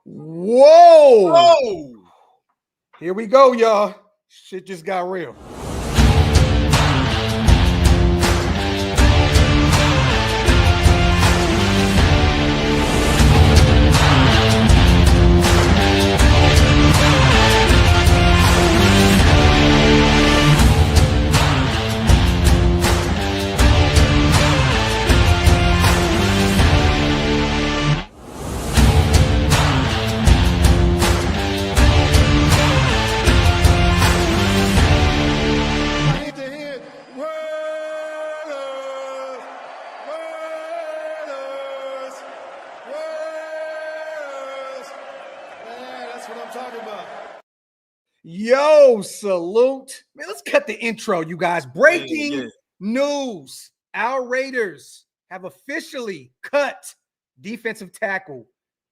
Whoa! Whoa! Here we go, y'all. Shit just got real. Yo, salute. Man, let's cut the intro, you guys. Breaking news. Our Raiders have officially cut defensive tackle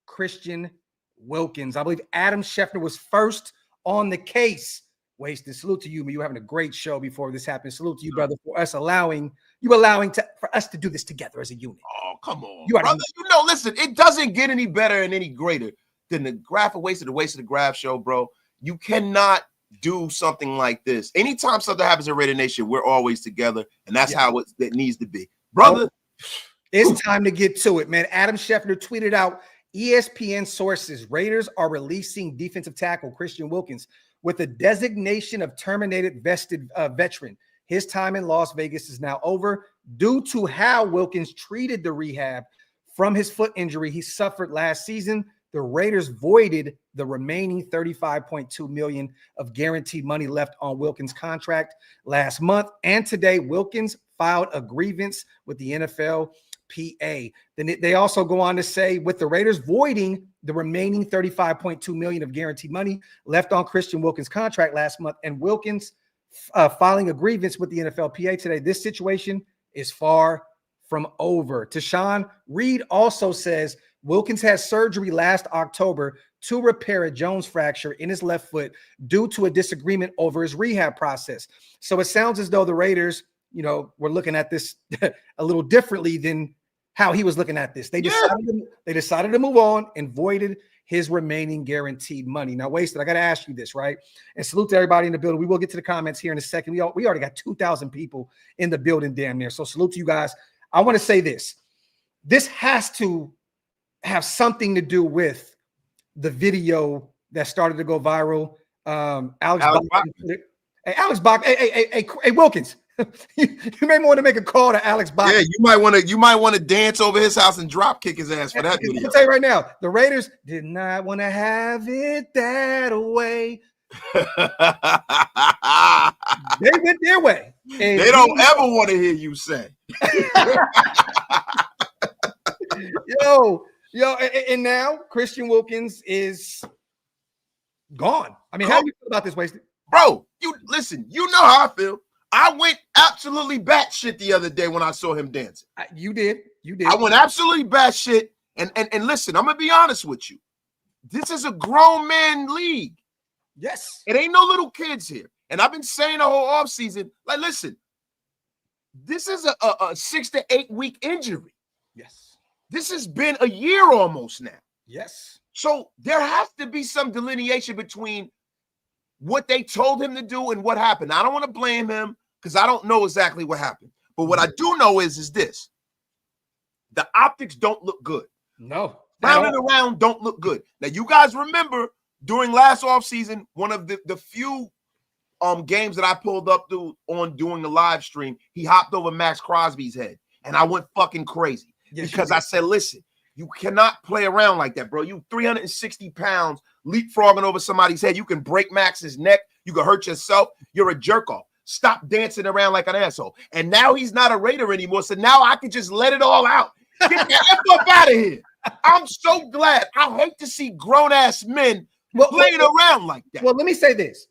Christian Wilkins. I believe Adam Schefter was first on the case. Wasted. Salute to you, man. You were having a great show before this happened. Salute to you, brother, for us allowing for us to do this together as a unit. Oh, come on, brother. Listen, it doesn't get any better and any greater than the Graphk Waste of the Graphk show, bro. You cannot do something like this. Anytime something happens in Raider Nation, we're always together, and that's how it needs to be. Brother, it's time to get to it, man. Adam Schefter tweeted out, ESPN sources, Raiders are releasing defensive tackle Christian Wilkins with a designation of terminated vested veteran. His time in Las Vegas is now over due to how Wilkins treated the rehab from his foot injury he suffered last season. The Raiders voided the remaining $35.2 million of guaranteed money left on Wilkins' contract last month. And today, Wilkins filed a grievance with the NFLPA. Then they also go on to say, with the Raiders voiding the remaining $35.2 million of guaranteed money left on Christian Wilkins' contract last month, and Wilkins filing a grievance with the NFLPA today, this situation is far from over. Tashawn Reed also says Wilkins had surgery last October to repair a Jones fracture in his left foot due to a disagreement over his rehab process. So it sounds as though the Raiders, were looking at this a little differently than how he was looking at this. They decided to move on and voided his remaining guaranteed money. Now, Wasted, I got to ask you this, right? And salute to everybody in the building. We will get to the comments here in a second. We already got 2,000 people in the building damn near. So salute to you guys. I want to say this. This has to have something to do with the video that started to go viral. Alex Bach. Hey, Wilkins. you may want to make a call to Alex Bach. Yeah, you might want to dance over his house and drop kick his ass for that video. I'll tell you right now, the Raiders did not want to have it that way. They went their way. And they don't ever want to hear you say. Yo, and now Christian Wilkins is gone. I mean, how do you feel about this, Wasted? Bro, you listen, you know how I feel. I went absolutely batshit the other day when I saw him dancing. You did. I went absolutely batshit. And listen, I'm going to be honest with you. This is a grown man league. Yes. It ain't no little kids here. And I've been saying the whole offseason, like, listen, this is a 6 to 8 week injury. Yes. This has been a year almost now. Yes. So there has to be some delineation between what they told him to do and what happened. I don't want to blame him because I don't know exactly what happened. But what I do know is this. The optics don't look good. No. Round and around don't look good. Now, you guys remember during last offseason, one of the few games that I pulled up doing the live stream, he hopped over Max Crosby's head. And I went fucking crazy because I said, listen, you cannot play around like that, bro. You 360 pounds leapfrogging over somebody's head. You can break Max's neck. You can hurt yourself. You're a jerk off. Stop dancing around like an asshole. And now he's not a Raider anymore. So now I can just let it all out. Get the F up out of here. I'm so glad. I hate to see grown-ass men playing around like that. Well, let me say this.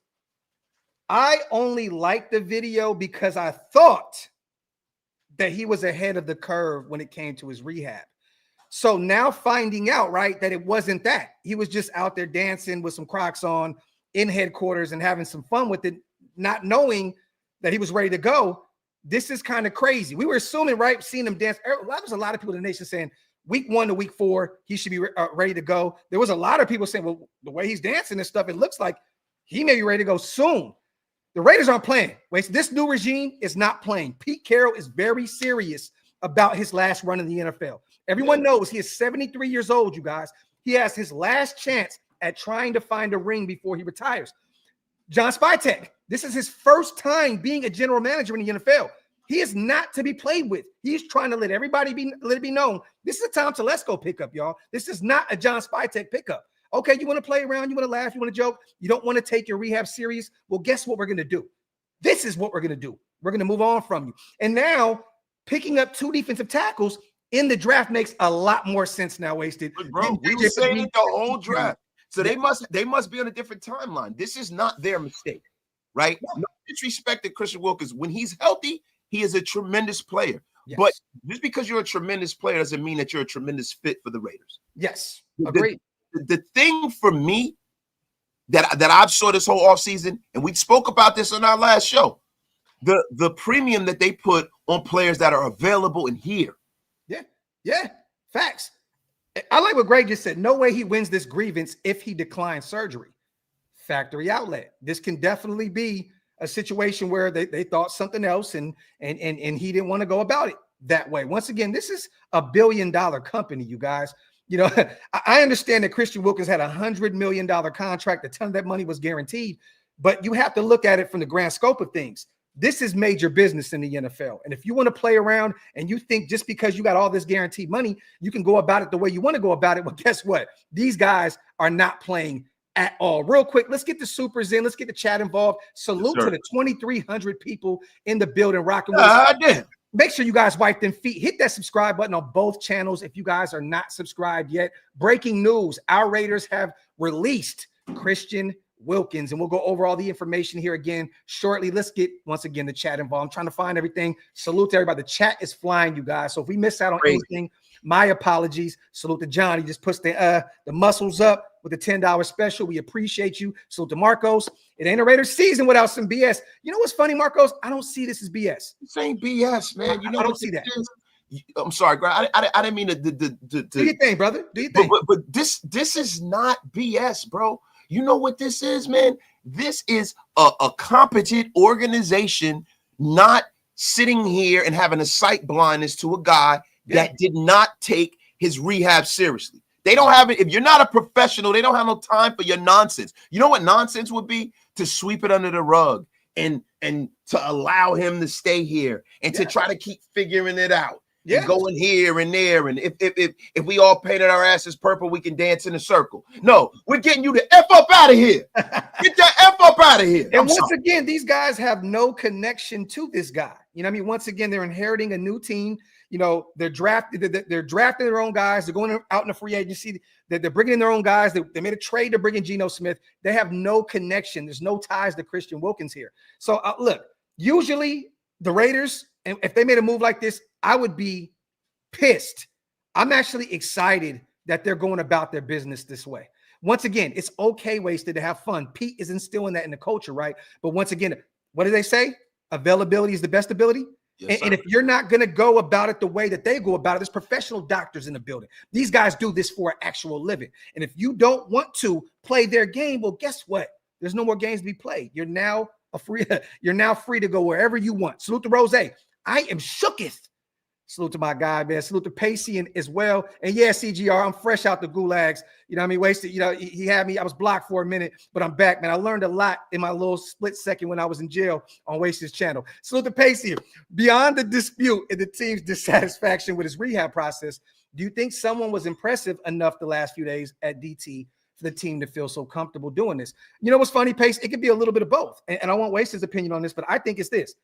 I only liked the video because I thought that he was ahead of the curve when it came to his rehab. So now finding out, right, that it wasn't that. He was just out there dancing with some Crocs on in headquarters and having some fun with it, not knowing that he was ready to go. This is kind of crazy. We were assuming, right, seeing him dance. There was a lot of people in the nation saying, week 1 to week 4, he should be ready to go. There was a lot of people saying, well, the way he's dancing and stuff, it looks like he may be ready to go soon. The Raiders aren't playing. Wait, this new regime is not playing. Pete Carroll is very serious about his last run in the NFL. Everyone knows he is 73 years old, you guys. He has his last chance at trying to find a ring before he retires. John Spytek, this is his first time being a general manager in the NFL. He is not to be played with. He's trying to let it be known. This is a Tom Telesco pickup, y'all. This is not a John Spytek pickup. Okay, you want to play around, you want to laugh, you want to joke, you don't want to take your rehab serious. Well, guess what we're going to do? This is what we're going to do. We're going to move on from you. And now picking up 2 defensive tackles in the draft makes a lot more sense now, Wasted. But bro, we were saying it the whole draft. So they must be on a different timeline. This is not their mistake, right? No disrespect to Christian Wilkins. When he's healthy, he is a tremendous player. Yes. But just because you're a tremendous player doesn't mean that you're a tremendous fit for the Raiders. Yes, agreed. The thing for me that I've saw this whole offseason, and we spoke about this on our last show, the premium that they put on players that are available and here. Yeah, facts. I like what Greg just said. No way he wins this grievance if he declines surgery. Factory outlet. This can definitely be a situation where they thought something else and he didn't want to go about it that way. Once again, this is $1 billion company, you guys. You know, I understand that Christian Wilkins had $100 million contract. A ton of that money was guaranteed, but you have to look at it from the grand scope of things. This is major business in the NFL. And if you want to play around and you think just because you got all this guaranteed money, you can go about it the way you want to go about it, well, guess what? These guys are not playing at all. Real quick, let's get the supers in. Let's get the chat involved. Salute to the 2,300 people in the building rocking with us. Make sure you guys wipe them feet. Hit that subscribe button on both channels if you guys are not subscribed yet. Breaking news. Our Raiders have released Christian Wilkins, and we'll go over all the information here again shortly. Let's get, once again, the chat involved. I'm trying to find everything. Salute to everybody. The chat is flying, you guys. So if we miss out on anything, my apologies. Salute to John. He just puts the muscles up with the $10 special. We appreciate you. Salute to Marcos. It ain't a Raiders season without some BS. You know what's funny, Marcos? I don't see this as BS. This ain't BS, man. You know I don't see that. I'm sorry, Greg. I didn't mean to do your thing, brother. Do your thing. But this is not BS, bro. You know what this is, man? This is a competent organization not sitting here and having a sight blindness to a guy that did not take his rehab seriously. They don't have it. If you're not a professional, they don't have no time for your nonsense. You know what nonsense would be? To sweep it under the rug and to allow him to stay here and to try to keep figuring it out. Yeah, going here and there, and if we all painted our asses purple, we can dance in a circle. No, we're getting you the F up out of here. Get that F up out of here. And once again, these guys have no connection to this guy. You know what I mean? Once again, they're inheriting a new team. You know, they're drafting their own guys. They're going out in the free agency. They're bringing in their own guys. They made a trade to bring in Geno Smith. They have no connection. There's no ties to Christian Wilkins here. So look, usually the Raiders, and if they made a move like this, I would be pissed. I'm actually excited that they're going about their business this way. Once again, it's okay, Wasted, to have fun. Pete is instilling that in the culture, right? But once again, what do they say? Availability is the best ability. Yes, and if you're not going to go about it the way that they go about it, there's professional doctors in the building. These guys do this for an actual living. And if you don't want to play their game, well, guess what? There's no more games to be played. You're now free to go wherever you want. Salute to Rose. I am shooketh. Salute to my guy, man. Salute to Pacey and as well. And yeah, CGR, I'm fresh out the gulags. You know what I mean? Wasted. You know, he had me. I was blocked for a minute, but I'm back, man. I learned a lot in my little split second when I was in jail on Wasted's channel. Salute to Pacey. Beyond the dispute and the team's dissatisfaction with his rehab process, do you think someone was impressive enough the last few days at DT for the team to feel so comfortable doing this? You know what's funny, Pace? It could be a little bit of both. And I won't waste his opinion on this, but I think it's this.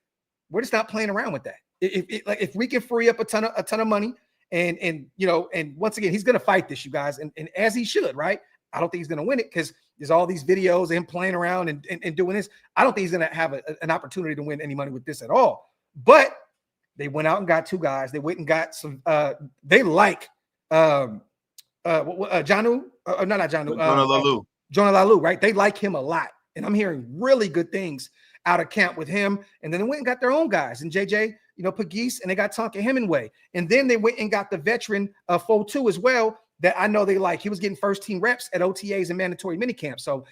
We're just not playing around with that. If we can free up a ton of money, and once again, he's going to fight this, you guys, and as he should, right? I don't think he's going to win it because there's all these videos of him playing around and doing this. I don't think he's going to have an opportunity to win any money with this at all. But they went out and got 2 guys. They went and got some. They like Jonah Lalu, right? They like him a lot, and I'm hearing really good things out of camp with him. And then they went and got their own guys. And JJ, Pegues, and they got Tonka Hemingway. And then they went and got the veteran Fotu as well that I know they like. He was getting first team reps at OTAs and mandatory minicamp. So,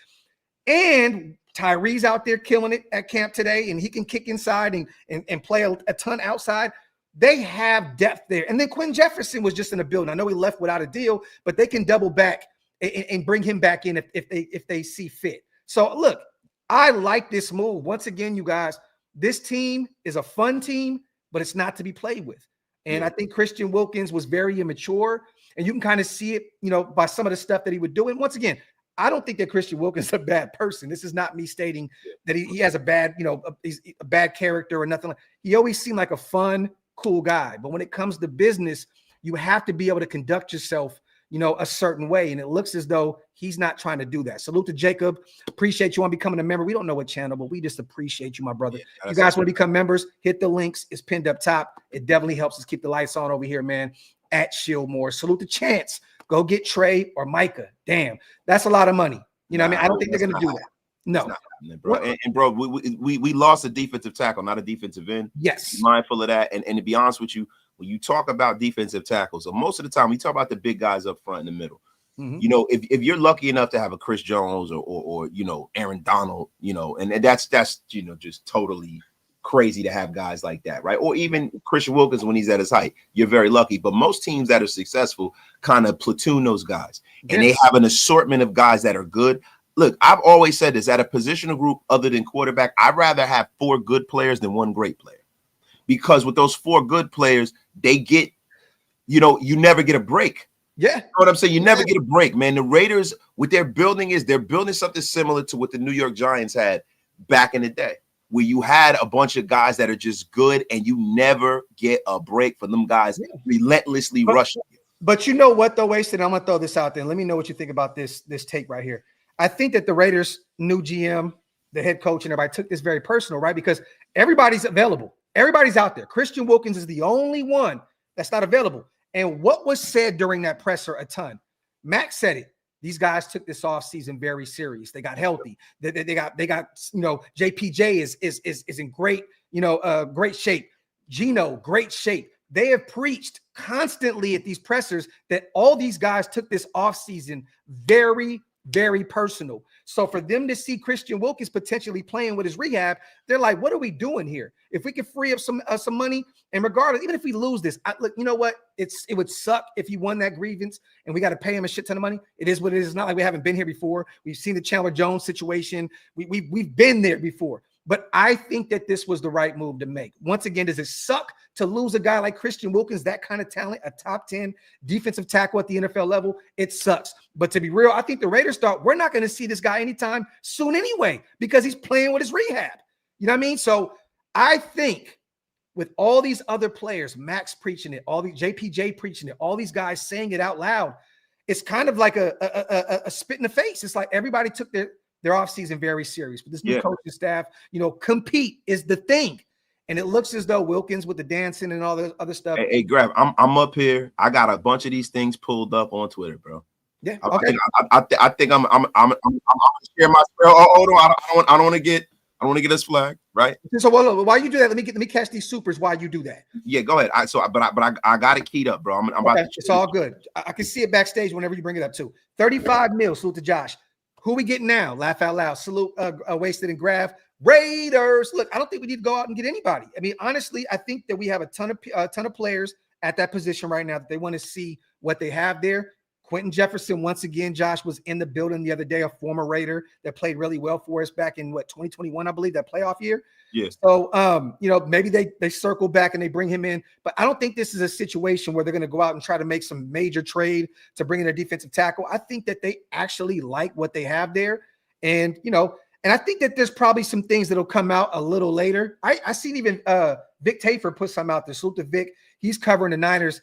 and Tyree's out there killing it at camp today, and he can kick inside and play a ton outside. They have depth there. And then Quentin Jefferson was just in the building. I know he left without a deal, but they can double back and bring him back in if they see fit. So look, I like this move. Once again, you guys, this team is a fun team, but it's not to be played with. And I think Christian Wilkins was very immature, and you can kind of see it, by some of the stuff that he would do. And once again, I don't think that Christian Wilkins is a bad person. This is not me stating that he has a bad, he's a bad character or nothing. He always seemed like a fun, cool guy. But when it comes to business, you have to be able to conduct yourself, a certain way. And it looks as though he's not trying to do that. Salute to Jacob. Appreciate you on becoming a member. We don't know what channel, but we just appreciate you, my brother. You guys want to become members, hit the links. It's pinned up top. It definitely helps us keep the lights on over here, man, at Shieldmore. Salute to Chance. Go get Trey or Micah. Damn, that's a lot of money. I mean, I don't think they're going to do that. No, bro. And bro, we lost a defensive tackle, not a defensive end. Yes, be mindful of that. And to be honest with you, when you talk about defensive tackles, so most of the time we talk about the big guys up front in the middle. Mm-hmm. If you're lucky enough to have a Chris Jones or Aaron Donald, and that's just totally crazy to have guys like that, right? Or even Christian Wilkins when he's at his height. You're very lucky. But most teams that are successful kind of platoon those guys, and they have an assortment of guys that are good. Look, I've always said this, at a positional group other than quarterback, I'd rather have 4 good players than 1 great player. Because with those 4 good players, they get, you never get a break. Yeah. You know what I'm saying? You never get a break, man. The Raiders, what they're building something similar to what the New York Giants had back in the day, where you had a bunch of guys that are just good and you never get a break for them guys relentlessly rushing you. But you know what, though, Wasted? I'm going to throw this out there. Let me know what you think about this take right here. I think that the Raiders' new GM, the head coach, and everybody took this very personal, right? Because everybody's available. Everybody's out there. Christian Wilkins is the only one that's not available. And what was said during that presser a ton? Max said it. These guys took this offseason very serious. They got healthy. They got JPJ is in great, great shape. Gino, great shape. They have preached constantly at these pressers that all these guys took this offseason very, very personal. So for them to see Christian Wilkins potentially playing with his rehab, they're like, what are we doing here? If we could free up some money, and regardless, even if we lose this, look, you know what? It would suck if he won that grievance and we got to pay him a shit ton of money. It is what it is. It's not like we haven't been here before. We've seen the Chandler Jones situation. We've been there before. But I think that this was the right move to make. Once again, does it suck to lose a guy like Christian Wilkins, that kind of talent, a top 10 defensive tackle at the NFL level? It sucks. But to be real, I think the Raiders thought we're not going to see this guy anytime soon anyway, because he's playing with his rehab. You know what I mean? So I think with all these other players, Max preaching it, all the JPJ preaching it, all these guys saying it out loud, it's kind of like a spit in the face. It's like everybody took their offseason very serious. But this new coaching staff, compete is the thing. And it looks as though Wilkins with the dancing and all the other stuff. Hey, Graphk, I'm up here. I got a bunch of these things pulled up on Twitter, bro. Yeah. Okay. I think I'm share my. Hold on. I don't want to get us flagged, right? So while you do that, let me catch these supers while you do that. Yeah, go ahead. I got it keyed up, bro. I'm about to. It's all good. I can see it backstage whenever you bring it up too. 35 mil. Salute to Josh. Who we getting now? Laugh out loud. Salute Wasted and Graphk. Raiders. Look, I don't think we need to go out and get anybody. I mean, honestly, I think that we have a ton of players at that position right now that they want to see what they have there. Quentin Jefferson, once again, Josh, was in the building the other day, a former Raider that played really well for us back in 2021, I believe, that playoff year. Yes. So, maybe they circle back and they bring him in, but I don't think this is a situation where they're going to go out and try to make some major trade to bring in a defensive tackle. I think that they actually like what they have there. And, and I think that there's probably some things that'll come out a little later. I seen even Vic Tafer put some out there. Salute to Vic. He's covering the Niners.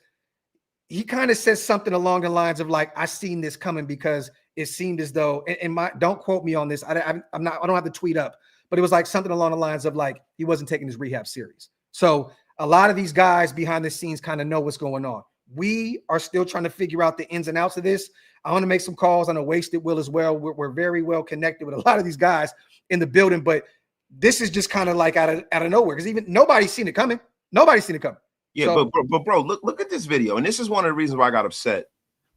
He kind of says something along the lines of like, I seen this coming because it seemed as though, and don't quote me on this. I don't have the tweet up, but it was like something along the lines of like, he wasn't taking his rehab serious. So a lot of these guys behind the scenes kind of know what's going on. We are still trying to figure out the ins and outs of this. I want to make some calls on a Wasted will as well. We're very well connected with a lot of these guys in the building, but this is just kind of like out of nowhere because even nobody's seen it coming. Nobody's seen it coming. Yeah, So, but bro, look at this video, and this is one of the reasons why I got upset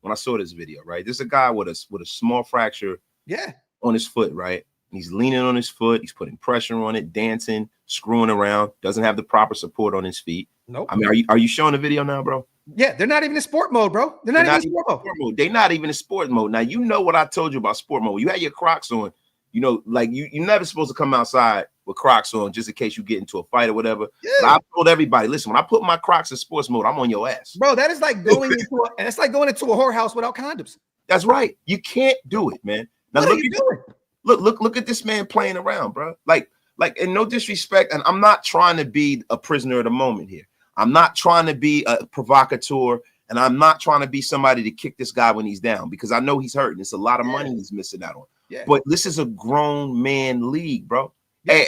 when I saw this video. Right, this is a guy with a small fracture, on his foot. Right, and he's leaning on his foot. He's putting pressure on it, dancing, screwing around. Doesn't have the proper support on his feet. Nope. I mean, are you showing the video now, bro? Yeah, they're not even in sport mode, bro. They're not even in sport mode. They're not even in sport mode. Now, you know what I told you about sport mode. You had your Crocs on. You know, like you're never supposed to come outside with Crocs on just in case you get into a fight or whatever. Yeah. But I told everybody, listen, when I put my Crocs in sports mode, I'm on your ass. Bro, that is like going into a whorehouse without condoms. That's right. You can't do it, man. Now what are you doing? Look at this man playing around, bro. Like, and no disrespect, and I'm not trying to be a prisoner of the moment here. I'm not trying to be a provocateur, and I'm not trying to be somebody to kick this guy when he's down, because I know he's hurting. It's a lot of money he's missing out on. Yeah. But this is a grown man league, bro. Yeah.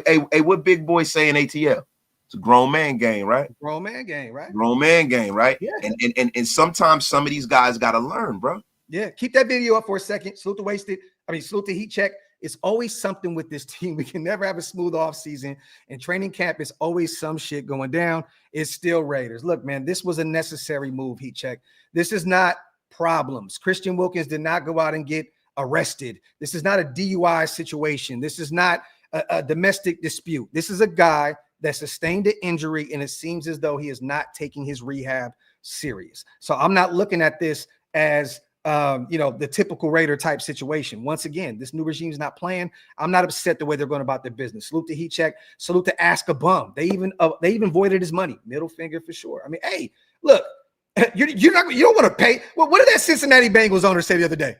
Hey, what big boy say in ATL? It's a grown man game, right? Grown man game, right? Grown man game, right? Yeah. And sometimes some of these guys got to learn, bro. Yeah. Keep that video up for a second. Salute the heat check. It's always something with this team. We can never have a smooth off season. And training camp is always some shit going down. It's still Raiders. Look, man, this was a necessary move, heat check. This is not problems. Christian Wilkins did not go out and get arrested. This is not a DUI situation. This is not a domestic dispute. This is a guy that sustained an injury, and it seems as though he is not taking his rehab serious. So I'm not looking at this as the typical Raider type situation. Once again, this new regime is not playing. I'm not upset the way they're going about their business. Salute to heat check. Salute to Ask a Bum. They even voided his money. Middle finger for sure. I mean, hey, look, you don't want to pay. What did that Cincinnati Bengals owner say the other day?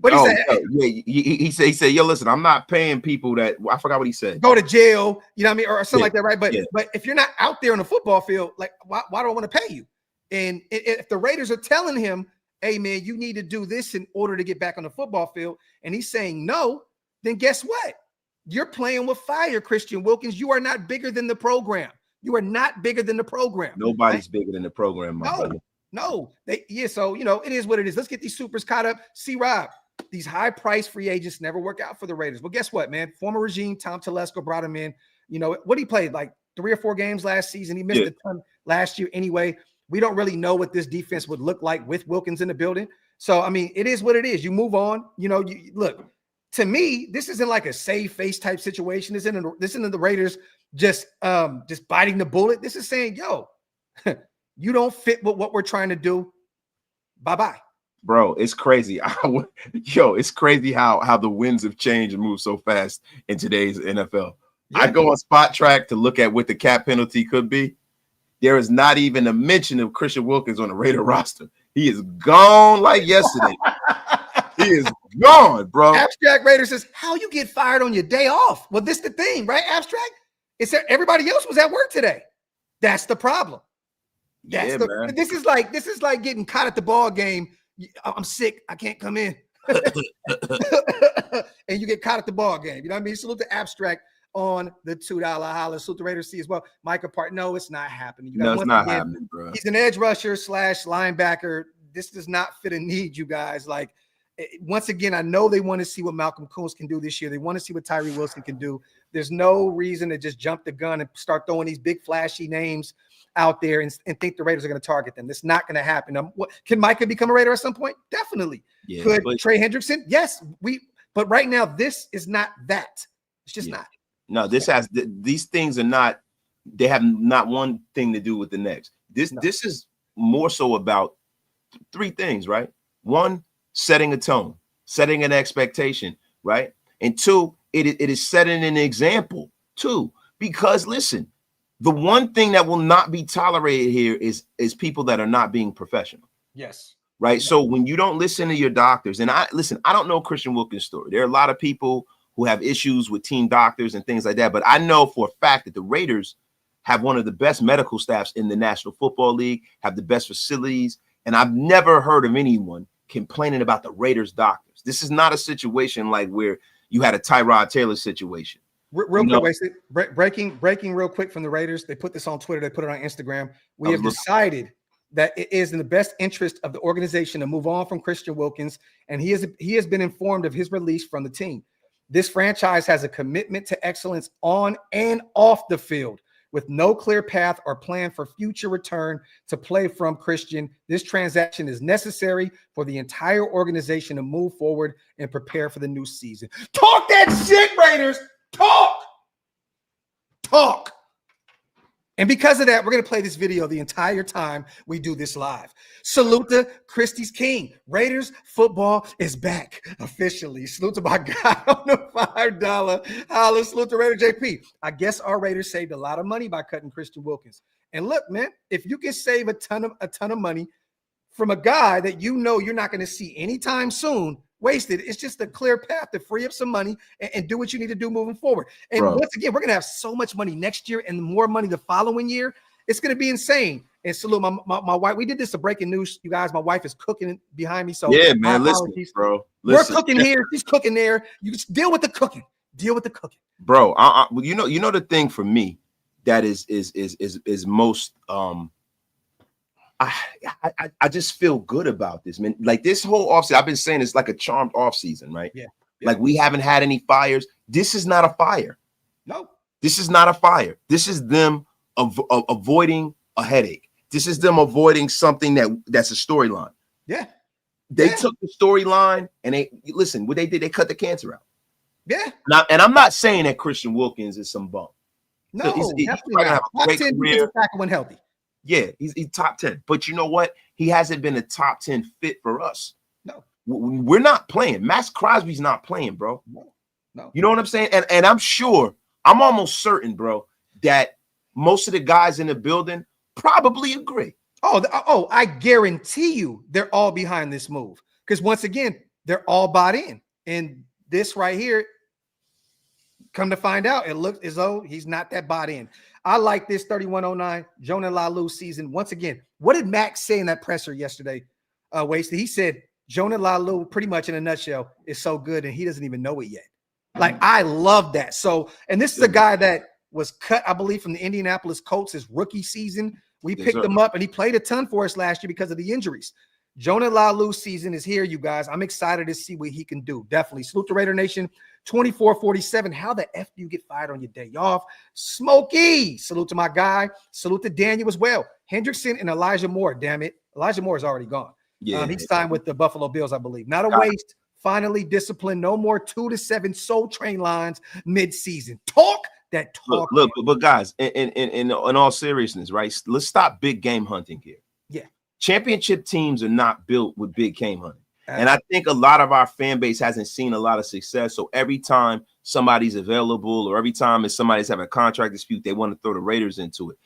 What he said? He said, yo, listen, I'm not paying people that, I forgot what he said. Go to jail, you know what I mean, or something like that, right? But if you're not out there on the football field, like why do I want to pay you? And if the Raiders are telling him, hey, man, you need to do this in order to get back on the football field, and he's saying no, then guess what? You're playing with fire, Christian Wilkins. You are not bigger than the program. You are not bigger than the program. Nobody's bigger than the program, my brother. No. So, it is what it is. Let's get these supers caught up. See, Rob, these high-priced free agents never work out for the Raiders. Well, guess what, man? Former regime, Tom Telesco brought him in. What he played, like 3 or 4 games last season. He missed a ton last year anyway. We don't really know what this defense would look like with Wilkins in the building. So, I mean, it is what it is. You move on. Look, to me, this isn't like a save face type situation. This isn't the Raiders just biting the bullet. This is saying, yo, you don't fit with what we're trying to do. Bye-bye. Bro, it's crazy. It's crazy how the winds have changed and moved so fast in today's NFL. Yeah. I go on Spot Track to look at what the cap penalty could be. There is not even a mention of Christian Wilkins on the Raider roster. He is gone like yesterday. He is gone, bro. Abstract Raider says, how you get fired on your day off? Well, this is the thing, right, Abstract? It's that everybody else was at work today. That's the problem. This is like getting caught at the ball game. I'm sick. I can't come in. And you get caught at the ball game. You know what I mean? Salute to Abstract on the $2 holler. Salute to Raiders C as well. Micah Part, no, it's not happening. It's not happening, bro. He's an edge rusher / linebacker. This does not fit a need, you guys. Like, once again, I know they want to see what Malcolm Koonce can do this year. They want to see what Tyree Wilson can do. There's no reason to just jump the gun and start throwing these big flashy names out there and think the Raiders are going to target them. That's not going to happen. Can Micah become a Raider at some point? Definitely. Yeah, could Trey Hendrickson? Yes. But right now, this is not that. It's just not. No, these things are not, they have not one thing to do with the next. This is more so about 3 things, right? 1, setting a tone, setting an expectation, right? And 2, it is setting an example, 2, because listen, the one thing that will not be tolerated here is people that are not being professional. Yes. Right. Yeah. So when you don't listen to your doctors, and I don't know Christian Wilkins' story. There are a lot of people who have issues with team doctors and things like that. But I know for a fact that the Raiders have one of the best medical staffs in the National Football League, have the best facilities. And I've never heard of anyone complaining about the Raiders doctors. This is not a situation like where you had a Tyrod Taylor situation. Real quick, breaking real quick from the Raiders. They put this on Twitter. They put it on Instagram. We have decided that it is in the best interest of the organization to move on from Christian Wilkins. And he has been informed of his release from the team. This franchise has a commitment to excellence on and off the field. with no clear path or plan for future return to play from Christian. This transaction is necessary for the entire organization to move forward and prepare for the new season. Talk that shit, Raiders. Talk. And because of that, we're going to play this video the entire time we do this live. Salute to Christie's King. Raiders football is back officially. Salute to my guy on the $5 holla. Salute to Raider JP. I guess our Raiders saved a lot of money by cutting Christian Wilkins. And look, man, if you can save a ton of money from a guy that you know you're not going to see anytime soon, wasted, it's just a clear path to free up some money and do what you need to do moving forward. And once again, we're going to have so much money next year and more money the following year. It's going to be insane. And salute my wife. We did this, a breaking news, you guys. My wife is cooking behind me. So yeah, man, listen, bro. Listen. We're cooking here. She's cooking there. You just deal with the cooking. Bro, you know the thing for me that is most I just feel good about this, man. Like this whole offseason, I've been saying it's like a charmed offseason, right? Yeah. Like we haven't had any fires. This is not a fire. No. This is not a fire. This is them avoiding a headache. This is them avoiding something that's a storyline. Yeah. They took the storyline and what they did, they cut the cancer out. Yeah. And I'm not saying that Christian Wilkins is some bum. No, he's probably gonna have a great career. When healthy. Yeah, he's top 10. But you know what? He hasn't been a top 10 fit for us. No. We're not playing. Max Crosby's not playing, bro. No. You know what I'm saying? And I'm sure, I'm almost certain, bro, that most of the guys in the building probably agree. Oh, I guarantee you they're all behind this move. Because once again, they're all bought in. And this right here, come to find out, it looks as though he's not that bought in. I like this 3109 Jonah Lalu season. Once again, what did Max say in that presser yesterday? Wasted. He said Jonah Lalu, pretty much in a nutshell, is so good and he doesn't even know it yet. Like, I love that. So, and this is a guy that was cut, I believe, from the Indianapolis Colts his rookie season. We picked him up and he played a ton for us last year because of the injuries. Jonah Lalu season is here, you guys. I'm excited to see what he can do. Definitely. Salute to Raider Nation. 2447. How the F do you get fired on your day off? Smokey. Salute to my guy. Salute to Daniel as well. Hendrickson and Elijah Moore. Damn it. Elijah Moore is already gone. Yeah, he signed with the Buffalo Bills, I believe. Not a waste. Finally disciplined. No more 2 to 7 Soul Train lines mid-season. Talk that talk. Look, but guys, in all seriousness, right? Let's stop big game hunting here. Yeah. Championship teams are not built with big game hunting. And I think a lot of our fan base hasn't seen a lot of success. So every time somebody's available or every time if somebody's having a contract dispute, they want to throw the Raiders into it.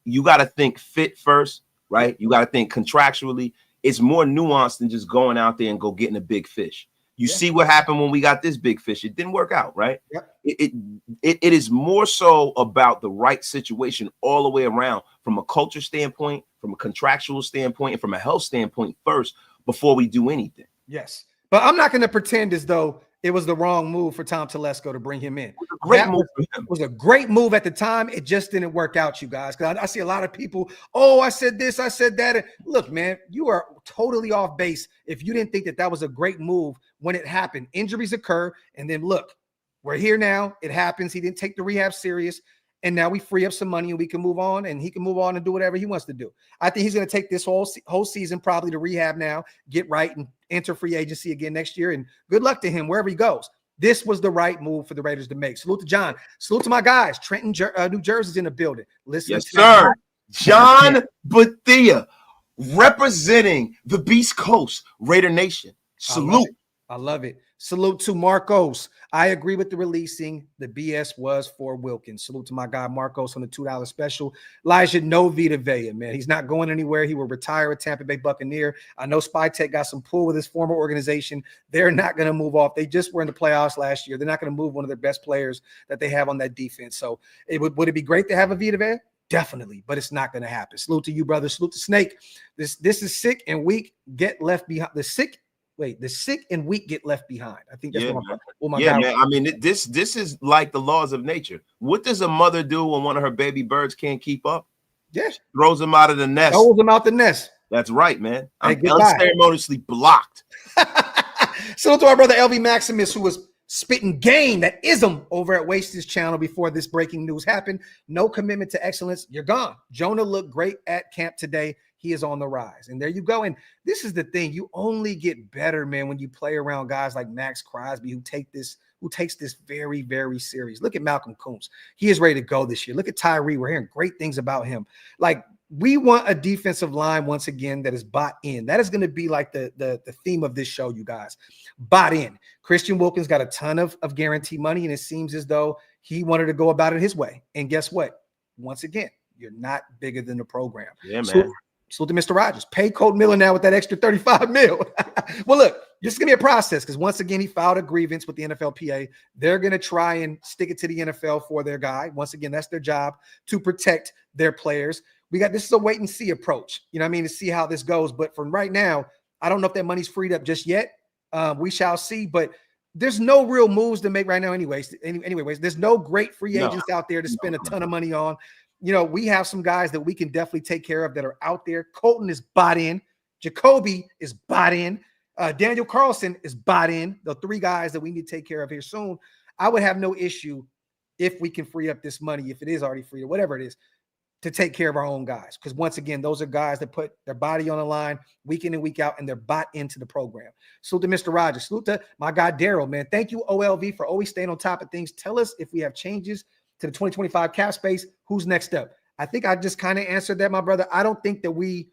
You got to think fit first, right? You got to think contractually. It's more nuanced than just going out there and go getting a big fish. You see what happened when we got this big fish. It didn't work out, right? Yep. It is more so about the right situation all the way around from a culture standpoint, from a contractual standpoint, and from a health standpoint first before we do anything. Yes. But I'm not going to pretend as though it was the wrong move for Tom Telesco to bring him in. It was a great move at the time. It just didn't work out, you guys. Because I see a lot of people, I said this, I said that. Look, man, you are totally off base if you didn't think that that was a great move when it happened. Injuries occur, and then look, we're here now. It happens. He didn't take the rehab serious, and now we free up some money and we can move on, and he can move on and do whatever he wants to do. I think he's going to take this whole season probably to rehab now, get right, and enter free agency again next year, and good luck to him wherever he goes. This was the right move for the Raiders to make. Salute to John. Salute to my guys. Trenton, New Jersey's in the building. Listen, yes, sir. John Bethea, representing the Beast Coast, Raider Nation. Salute. I love it. Salute to Marcos. I agree with the releasing. The BS was for Wilkins. Salute to my guy Marcos on the $2 special. Elijah, no Vita Vea, man. He's not going anywhere. He will retire at Tampa Bay Buccaneer. I know Spy Tech got some pull with his former organization. They're not going to move off. They just were in the playoffs last year. They're not going to move one of their best players that they have on that defense. So would it be great to have a Vita Vea? Definitely, but it's not going to happen. Salute to you, brother. Salute to Snake. This is sick and weak. Get left behind. The sick and weak get left behind. I think that's what my guy man. I mean, this is like the laws of nature. What does a mother do when one of her baby birds can't keep up? Yes. Throws them out of the nest. Throws them out the nest. That's right, man. I'm unceremoniously blocked. Salute to our brother LV Maximus, who was spitting game, that ism over at Wasted channel before this breaking news happened. No commitment to excellence. You're gone. Jonah looked great at camp today. He is on the rise. And there you go. And this is the thing. You only get better, man, when you play around guys like Max Crosby who takes this very, very serious. Look at Malcolm Coombs. He is ready to go this year. Look at Tyree. We're hearing great things about him. Like, we want a defensive line once again that is bought in. That is going to be like the theme of this show, you guys. Bought in. Christian Wilkins got a ton of guaranteed money, and it seems as though he wanted to go about it his way. And guess what? Once again, you're not bigger than the program. Yeah, man. So to Mr. Rogers, pay Colton Miller now with that extra $35 million. Well, look, this is going to be a process because once again, he filed a grievance with the NFLPA. They're going to try and stick it to the NFL for their guy. Once again, that's their job, to protect their players. This is a wait and see approach, you know what I mean, to see how this goes. But from right now, I don't know if that money's freed up just yet. We shall see, but there's no real moves to make right now anyways. There's no great free agents out there to spend a ton of money on. You know, we have some guys that we can definitely take care of that are out there. Colton is bought in. Jacoby is bought in. Daniel Carlson is bought in. The three guys that we need to take care of here soon. I would have no issue if we can free up this money, if it is already free or whatever it is, to take care of our own guys. Because once again, those are guys that put their body on the line week in and week out, and they're bought into the program. Salute to Mr. Rogers. Salute to my guy, Daryl, man. Thank you, OLV, for always staying on top of things. Tell us if we have changes to the 2025 cap space. Who's next up? I think I just kind of answered that, my brother. I don't think that we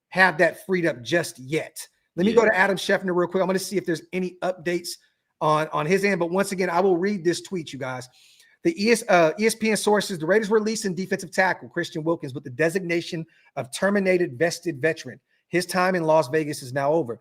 have that freed up just yet. Let me go to Adam Scheffner real quick. I'm going to see if there's any updates on his end. But once again, I will read this tweet, you guys. The ESPN sources, the Raiders releasing defensive tackle Christian Wilkins with the designation of terminated vested veteran. His time in Las Vegas is now over.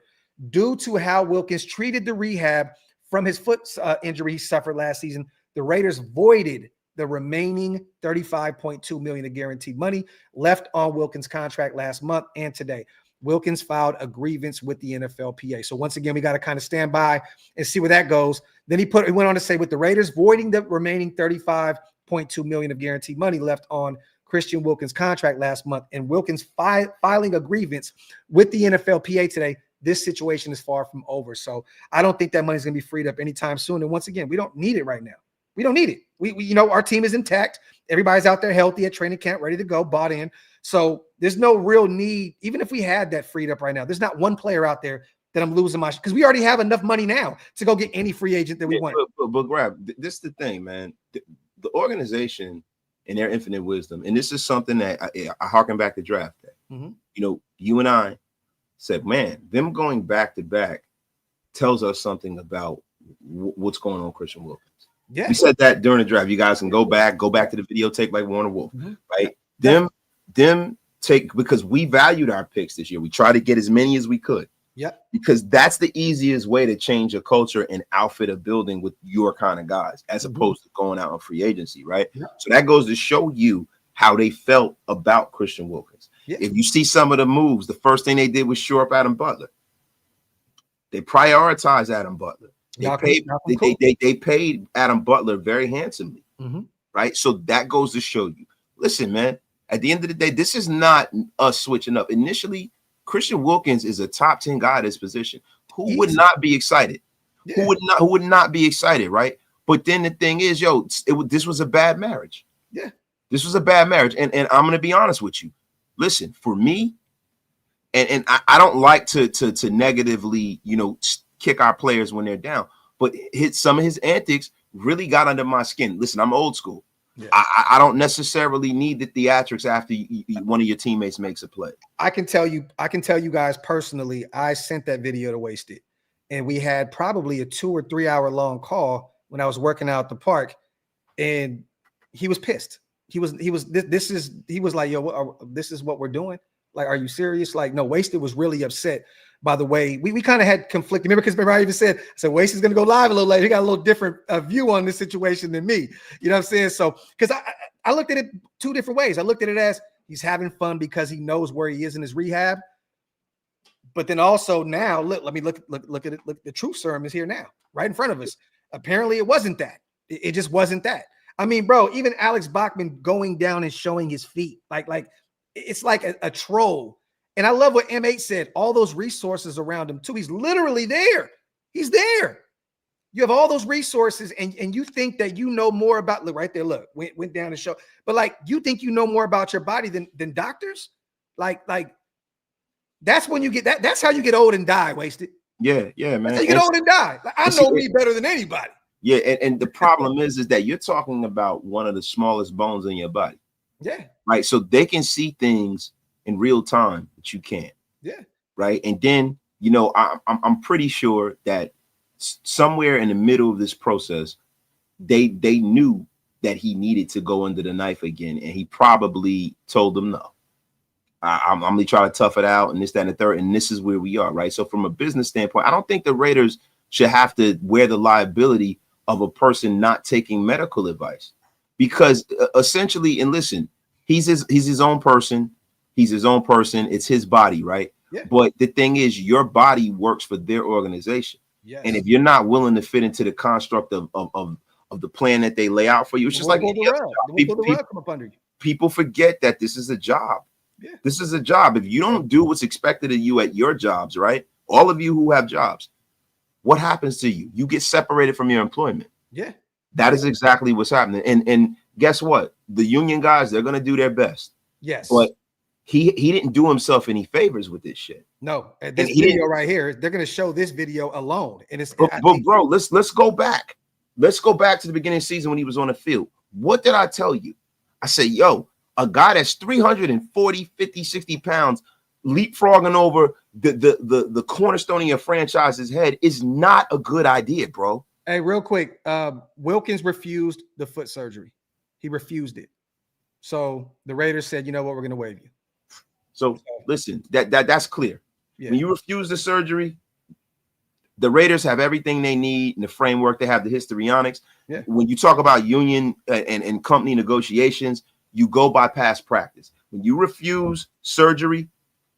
Due to how Wilkins treated the rehab from his foot injury he suffered last season, the Raiders voided the remaining $35.2 million of guaranteed money left on Wilkins' contract last month and today. Wilkins filed a grievance with the NFLPA. So once again, we got to kind of stand by and see where that goes. Then he went on to say, with the Raiders voiding the remaining $35.2 million of guaranteed money left on Christian Wilkins' contract last month, and Wilkins filing a grievance with the NFLPA today, this situation is far from over. So I don't think that money is going to be freed up anytime soon. And once again, we don't need it right now. We don't need it. We our team is intact. Everybody's out there healthy at training camp, ready to go, bought in. So there's no real need, even if we had that freed up right now, there's not one player out there that I'm losing my, because we already have enough money now to go get any free agent that we want. But Graphk, this is the thing, man. The organization in their infinite wisdom, and this is something that I harken back to draft day. You know, you and I said, man, them going back to back tells us something about what's going on with Christian Wilkins. Yeah, we said that during the draft. You guys can go back to the videotape like Warner Wolf, right? Them take, because we valued our picks this year. We tried to get as many as we could. Yep. Because that's the easiest way to change a culture and outfit a building with your kind of guys, as opposed to going out on free agency, right? Yep. So that goes to show you how they felt about Christian Wilkins. Yep. If you see some of the moves, the first thing they did was shore up Adam Butler. They prioritized Adam Butler. They paid Adam Butler very handsomely, right? So that goes to show you. Listen, man, at the end of the day, this is not us switching up. Initially, Christian Wilkins is a top 10 guy at his position. Who would not be excited? Yeah. Who would not be excited, right? But then the thing is, this was a bad marriage. Yeah, this was a bad marriage, and I'm gonna be honest with you. Listen, for me, and I don't like to negatively, kick our players when they're down, but some of his antics really got under my skin. Listen, I'm old school. Yeah. I don't necessarily need the theatrics after one of your teammates makes a play. I can tell you guys personally, I sent that video to Wasted, and we had probably a 2 or 3 hour long call when I was working out at the park, and he was pissed. He was like, yo, this is what we're doing. Like, are you serious? Like, no, Wasted was really upset by the way we kind of had conflict. Remember I even said, Wasted is going to go live a little later. He got a little different view on this situation than me. You know what I'm saying? So, because I looked at it 2 different ways. I looked at it as he's having fun because he knows where he is in his rehab. But then also now, let me look at it. Look, the truth serum is here now, right in front of us. Apparently it wasn't that. It just wasn't that. I mean, bro, even Alex Bachman going down and showing his feet, like it's like a troll. And I love what M8 said, all those resources around him too. He's literally there. He's there. You have all those resources, and you think that you know more about, look right there, look, went down the show. But like, you think you know more about your body than doctors? Like that's when you get that. That's how you get old and die, wasted. Yeah, man. That's how you get old and die. Like, I know me better than anybody. Yeah, and the problem is that you're talking about one of the smallest bones in your body. Yeah. Right. So they can see things in real time that you can't. Yeah. Right. And then, I'm pretty sure that somewhere in the middle of this process, they knew that he needed to go under the knife again, and he probably told them no. I'm gonna try to tough it out, and this, that, and the third, and this is where we are, right? So from a business standpoint, I don't think the Raiders should have to wear the liability of a person not taking medical advice, because essentially, and listen, he's his own person. He's his own person. It's his body, right? Yeah. But the thing is, your body works for their organization. Yes. And if you're not willing to fit into the construct of the plan that they lay out for you, it's just like people forget that this is a job. Yeah. This is a job. If you don't do what's expected of you at your jobs, right? All of you who have jobs, what happens to you? You get separated from your employment. Yeah. That is exactly what's happening. And guess what? The union guys, they're going to do their best. Yes. But he didn't do himself any favors with this shit. No. This video right here, they're going to show this video alone. And it's but bro, let's go back. Let's go back to the beginning of the season when he was on the field. What did I tell you? I said, yo, a guy that's 340, 50, 60 pounds leapfrogging over the cornerstone of your franchise's head is not a good idea, bro. Hey, real quick, Wilkins refused the foot surgery. He refused it. So the Raiders said, you know what, we're going to waive you. So listen, that's clear. Yeah. When you refuse the surgery, the Raiders have everything they need in the framework. They have the histrionics. Yeah. When you talk about union and company negotiations, you go by past practice. When you refuse surgery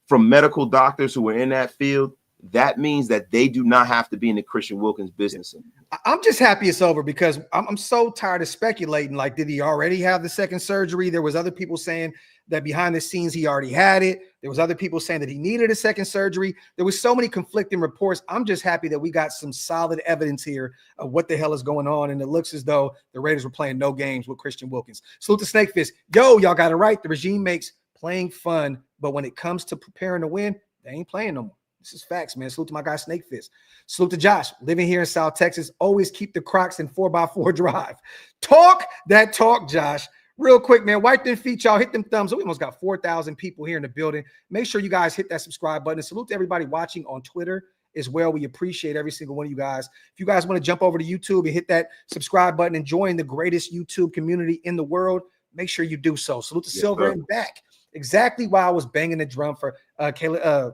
from medical doctors who are in that field, that means that they do not have to be in the Christian Wilkins business anymore. I'm just happy it's over, because I'm so tired of speculating. Like, did he already have the second surgery? There was other people saying that behind the scenes he already had it. There was other people saying that he needed a second surgery. There was so many conflicting reports. I'm just happy that we got some solid evidence here of what the hell is going on. And it looks as though the Raiders were playing no games with Christian Wilkins. Salute to Snake Fist. Yo, y'all got it right. The regime makes playing fun, but when it comes to preparing to win, they ain't playing no more. This is facts, man. Salute to my guy, Snake Fist. Salute to Josh, living here in South Texas. Always keep the Crocs in 4x4 drive. Talk that talk, Josh. Real quick, man. Wipe them feet, y'all. Hit them thumbs. We almost got 4,000 people here in the building. Make sure you guys hit that subscribe button. And salute to everybody watching on Twitter as well. We appreciate every single one of you guys. If you guys want to jump over to YouTube and hit that subscribe button and join the greatest YouTube community in the world, make sure you do so. Salute to Silver and back. Exactly why I was banging the drum for Calais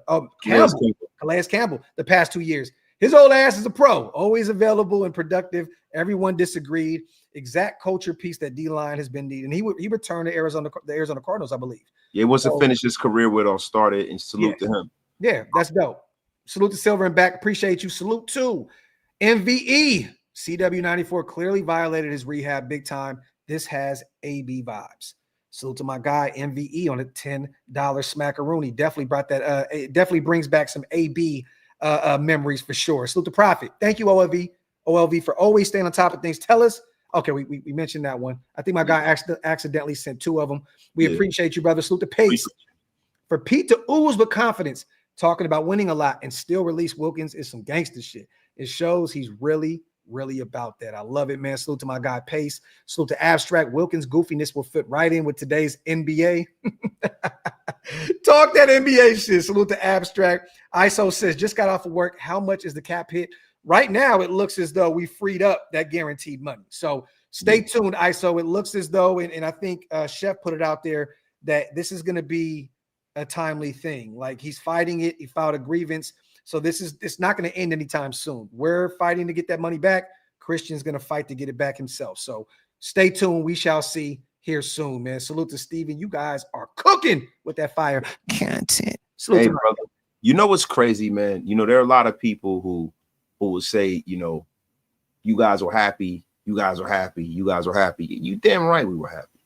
Campbell the past 2 years. His old ass is a pro, always available and productive. Everyone disagreed. Exact culture piece that D-line has been needing. He returned to the Arizona Cardinals, I believe. Yeah, he wants to finish his career where it all started, and salute to him. Yeah, that's dope. Salute to Silver and back. Appreciate you. Salute to MVE. CW94 clearly violated his rehab big time. This has AB vibes. Salute to my guy MVE on a $10 smackaroonie. Definitely brought that. It definitely brings back some AB memories for sure. Salute to Prophet. Thank you, OLV, for always staying on top of things. Tell us. Okay, we mentioned that one. I think my guy accidentally sent 2 of them. We appreciate you, brother. Salute to Pace. For Pete to ooze with confidence, talking about winning a lot and still release Wilkins is some gangster shit. It shows he's really about that. I love it, man. Salute to my guy Pace. Salute to Abstract. Wilkins goofiness will fit right in with today's NBA. Talk that NBA shit. Salute to Abstract. ISO says, just got off of work. How much is the cap hit? Right now, it looks as though we freed up that guaranteed money. So stay tuned, ISO. It looks as though, and I think Chef put it out there, that this is going to be a timely thing. Like, he's fighting it. He filed a grievance. So it's not going to end anytime soon. We're fighting to get that money back. Christian's going to fight to get it back himself. So stay tuned. We shall see here soon, man. Salute to Steven. You guys are cooking with that fire content. Salute to brother. You know what's crazy, man? You know, there are a lot of people who will say, you know, you guys were happy. You guys are happy. You guys are happy. You damn right we were happy.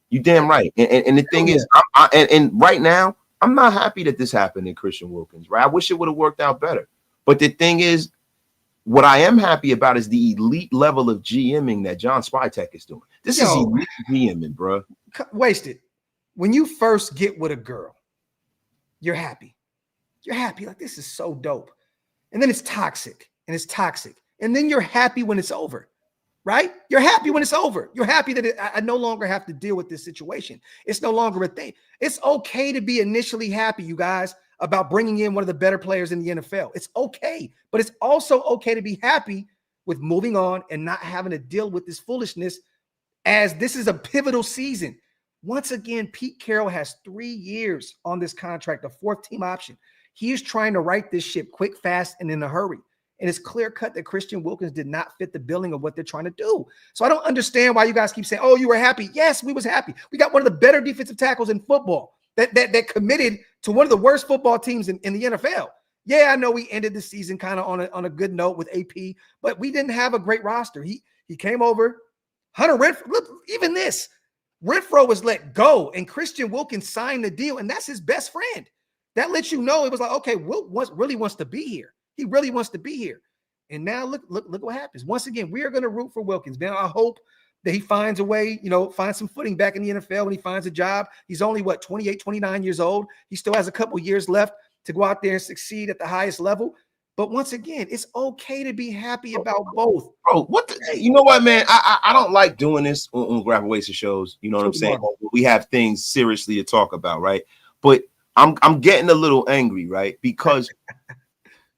You damn right. And the thing is, and right now, I'm not happy that this happened in Christian Wilkins, right? I wish it would have worked out better. But the thing is, what I am happy about is the elite level of GMing that John Spytek is doing. This is elite GMing, bro. Wasted. When you first get with a girl, you're happy. You're happy. Like, this is so dope. And then it's toxic, and it's toxic. And then you're happy when it's over, right? You're happy when it's over. You're happy that I no longer have to deal with this situation. It's no longer a thing. It's okay to be initially happy, you guys, about bringing in one of the better players in the NFL. It's okay, but it's also okay to be happy with moving on and not having to deal with this foolishness, as this is a pivotal season. Once again, Pete Carroll has 3 years on this contract, a 4th-team option. He is trying to right this ship quick, fast, and in a hurry. And it's clear cut that Christian Wilkins did not fit the billing of what they're trying to do. So I don't understand why you guys keep saying, oh, you were happy. Yes, we was happy. We got one of the better defensive tackles in football that committed to one of the worst football teams in the NFL. Yeah, I know we ended the season kind of on a good note with AP, but we didn't have a great roster. He came over. Hunter Renfrow, look, even this. Renfrow was let go, and Christian Wilkins signed the deal, and that's his best friend. That lets you know it was like, okay, Wilt really wants to be here. He really wants to be here. And now look what happens. Once again, we are going to root for Wilkins, man. I hope that he finds a way, find some footing back in the NFL when he finds a job. He's only, 28, 29 years old. He still has a couple years left to go out there and succeed at the highest level. But once again, it's okay to be happy about both. Bro, you know what, man? I don't like doing this on Graphk Wasted shows. You know what I'm saying? We have things seriously to talk about, right? But I'm getting a little angry, right? Because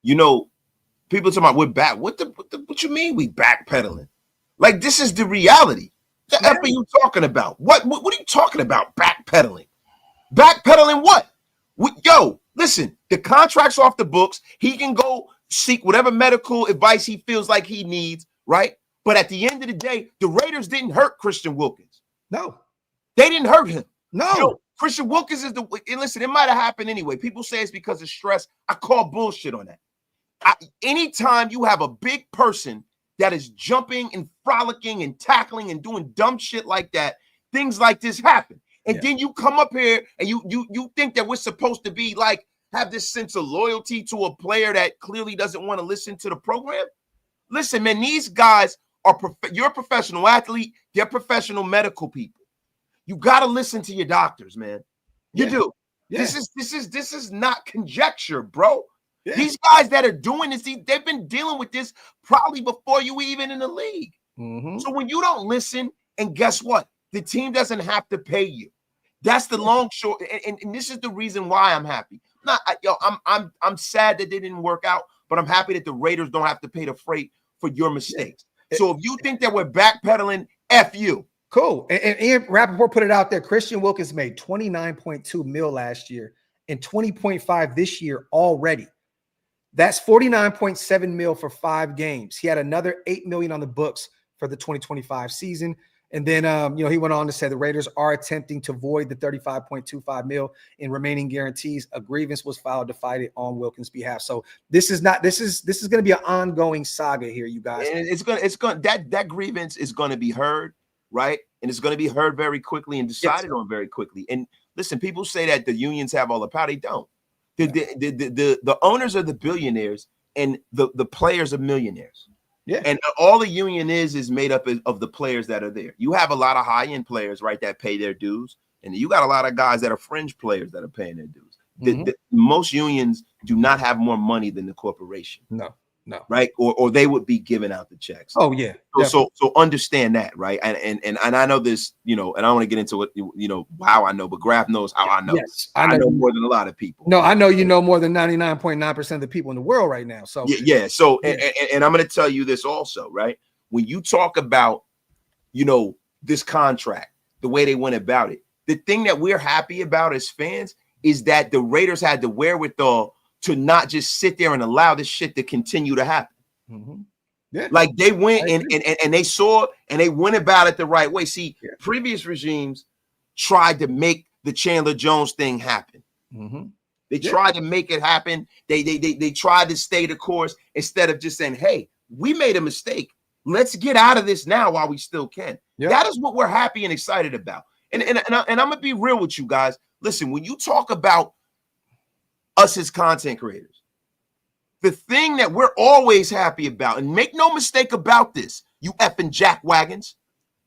people talking about we're back. What you mean we backpedaling? Like, this is the reality. The F are you talking about? What are you talking about? Backpedaling? Backpedaling what? Listen, the contract's off the books. He can go seek whatever medical advice he feels like he needs, right? But at the end of the day, the Raiders didn't hurt Christian Wilkins. No. They didn't hurt him. No. Christian Wilkins is and listen, it might have happened anyway. People say it's because of stress. I call bullshit on that. Anytime you have a big person that is jumping and frolicking and tackling and doing dumb shit like that, things like this happen. And then you come up here and you think that we're supposed to be like, have this sense of loyalty to a player that clearly doesn't want to listen to the program. Listen, man, these guys you're a professional athlete. They're professional medical people. You got to listen to your doctors, man. You do. Yeah. This is not conjecture, bro. Yeah. These guys that are doing this, they've been dealing with this probably before you were even in the league. Mm-hmm. So when you don't listen, and guess what? The team doesn't have to pay you. That's the long short, and this is the reason why I'm happy. I'm sad that they didn't work out, but I'm happy that the Raiders don't have to pay the freight for your mistakes. Yeah. So if you think that we're backpedaling, F you. Cool. And Ian Rappaport put it out there. Christian Wilkins made $29.2 million last year and $20.5 this year already. That's $49.7 million for 5 games. He had another $8 million on the books for the 2025 season. And then, he went on to say the Raiders are attempting to void the $35.25 million in remaining guarantees. A grievance was filed to fight it on Wilkins' behalf. So this is going to be an ongoing saga here, you guys. And that grievance is going to be heard, right? And it's going to be heard very quickly and decided on very quickly. And listen, people say that the unions have all the power. They don't. The owners are the billionaires and the players are millionaires. Yeah. And all the union is made up of the players that are there. You have a lot of high-end players, right, that pay their dues. And you got a lot of guys that are fringe players that are paying their dues. Mm-hmm. Most unions do not have more money than the corporation. No. Right? Or they would be giving out the checks. Oh, yeah. So understand that, right? And I know this, and I don't want to get into it, how I know, but Graphk knows how I know. Yes, I know more than a lot of people. No, I know you know more than 99.9% of the people in the world right now. So So and I'm going to tell you this also, right? When you talk about, this contract, the way they went about it, the thing that we're happy about as fans is that the Raiders had the wherewithal to not just sit there and allow this shit to continue to happen. Mm-hmm. Yeah. Like they went and they saw and they went about it the right way. See, previous regimes tried to make the Chandler Jones thing happen. Mm-hmm. They tried to make it happen. They tried to stay the course instead of just saying, hey, we made a mistake. Let's get out of this now while we still can. Yeah. That is what we're happy and excited about. And I'm gonna be real with you guys. Listen, when you talk about us as content creators, the thing that we're always happy about, and make no mistake about this, you effing jackwagons,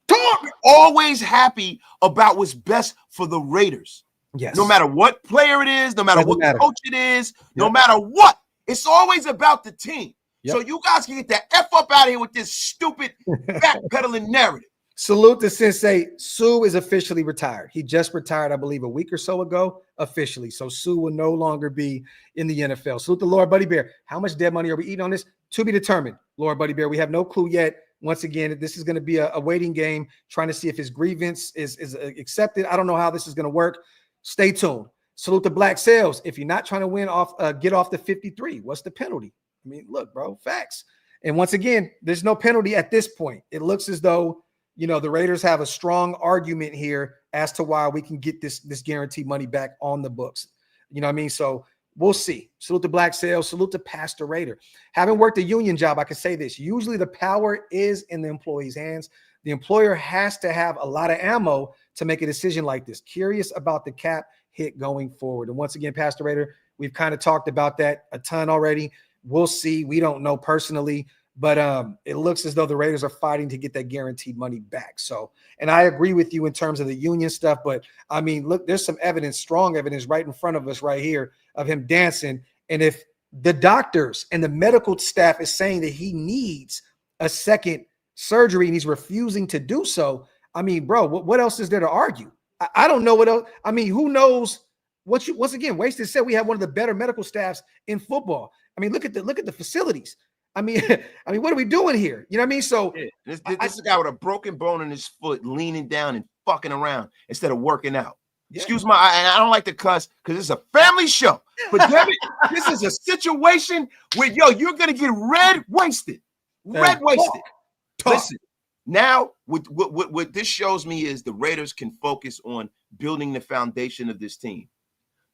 we're always happy about what's best for the Raiders. Yes. No matter what player it is, no matter what coach it is, no Yep. matter what, it's always about the team. Yep. So you guys can get the F up out of here with this stupid backpedaling narrative. Salute to Sensei. Sue is officially retired. He just retired, I believe, a week or so ago, officially. So Sue will no longer be in the NFL. Salute to Lord Buddy Bear. How much dead money are we eating on this? To be determined, Lord Buddy Bear. We have no clue yet. Once again, this is going to be a waiting game, trying to see if his grievance is accepted. I don't know how this is going to work. Stay tuned. Salute to Black Sales. If you're not trying to win off, get off the 53. What's the penalty? I mean, look, bro, facts. And once again, there's no penalty at this point. It looks as though, you know, the Raiders have a strong argument here as to why we can get this guaranteed money back on the books. You know what I mean? So we'll see. Salute to Black Sales. Salute to Pastor Raider. Having worked a union job, I can say this. Usually the power is in the employee's hands. The employer has to have a lot of ammo to make a decision like this. Curious about the cap hit going forward. And once again, Pastor Raider, we've kind of talked about that a ton already. We'll see. We don't know personally, but it looks as though the Raiders are fighting to get that guaranteed money back. So, and I agree with you in terms of the union stuff, but I mean, look, there's some evidence, strong evidence right in front of us right here of him dancing. And if the doctors and the medical staff is saying that he needs a second surgery and he's refusing to do so, I mean, bro, what else is there to argue? I don't know what else. I mean, who knows what you, once again, Wasted said we have one of the better medical staffs in football. I mean, look at the facilities. I mean, what are we doing here? You know what I mean? So this is a guy with a broken bone in his foot, leaning down and fucking around instead of working out. Yeah. Excuse my, and I don't like to cuss because it's a family show. But damn it, this is a situation where you're gonna get red wasted. Listen, now what this shows me is the Raiders can focus on building the foundation of this team.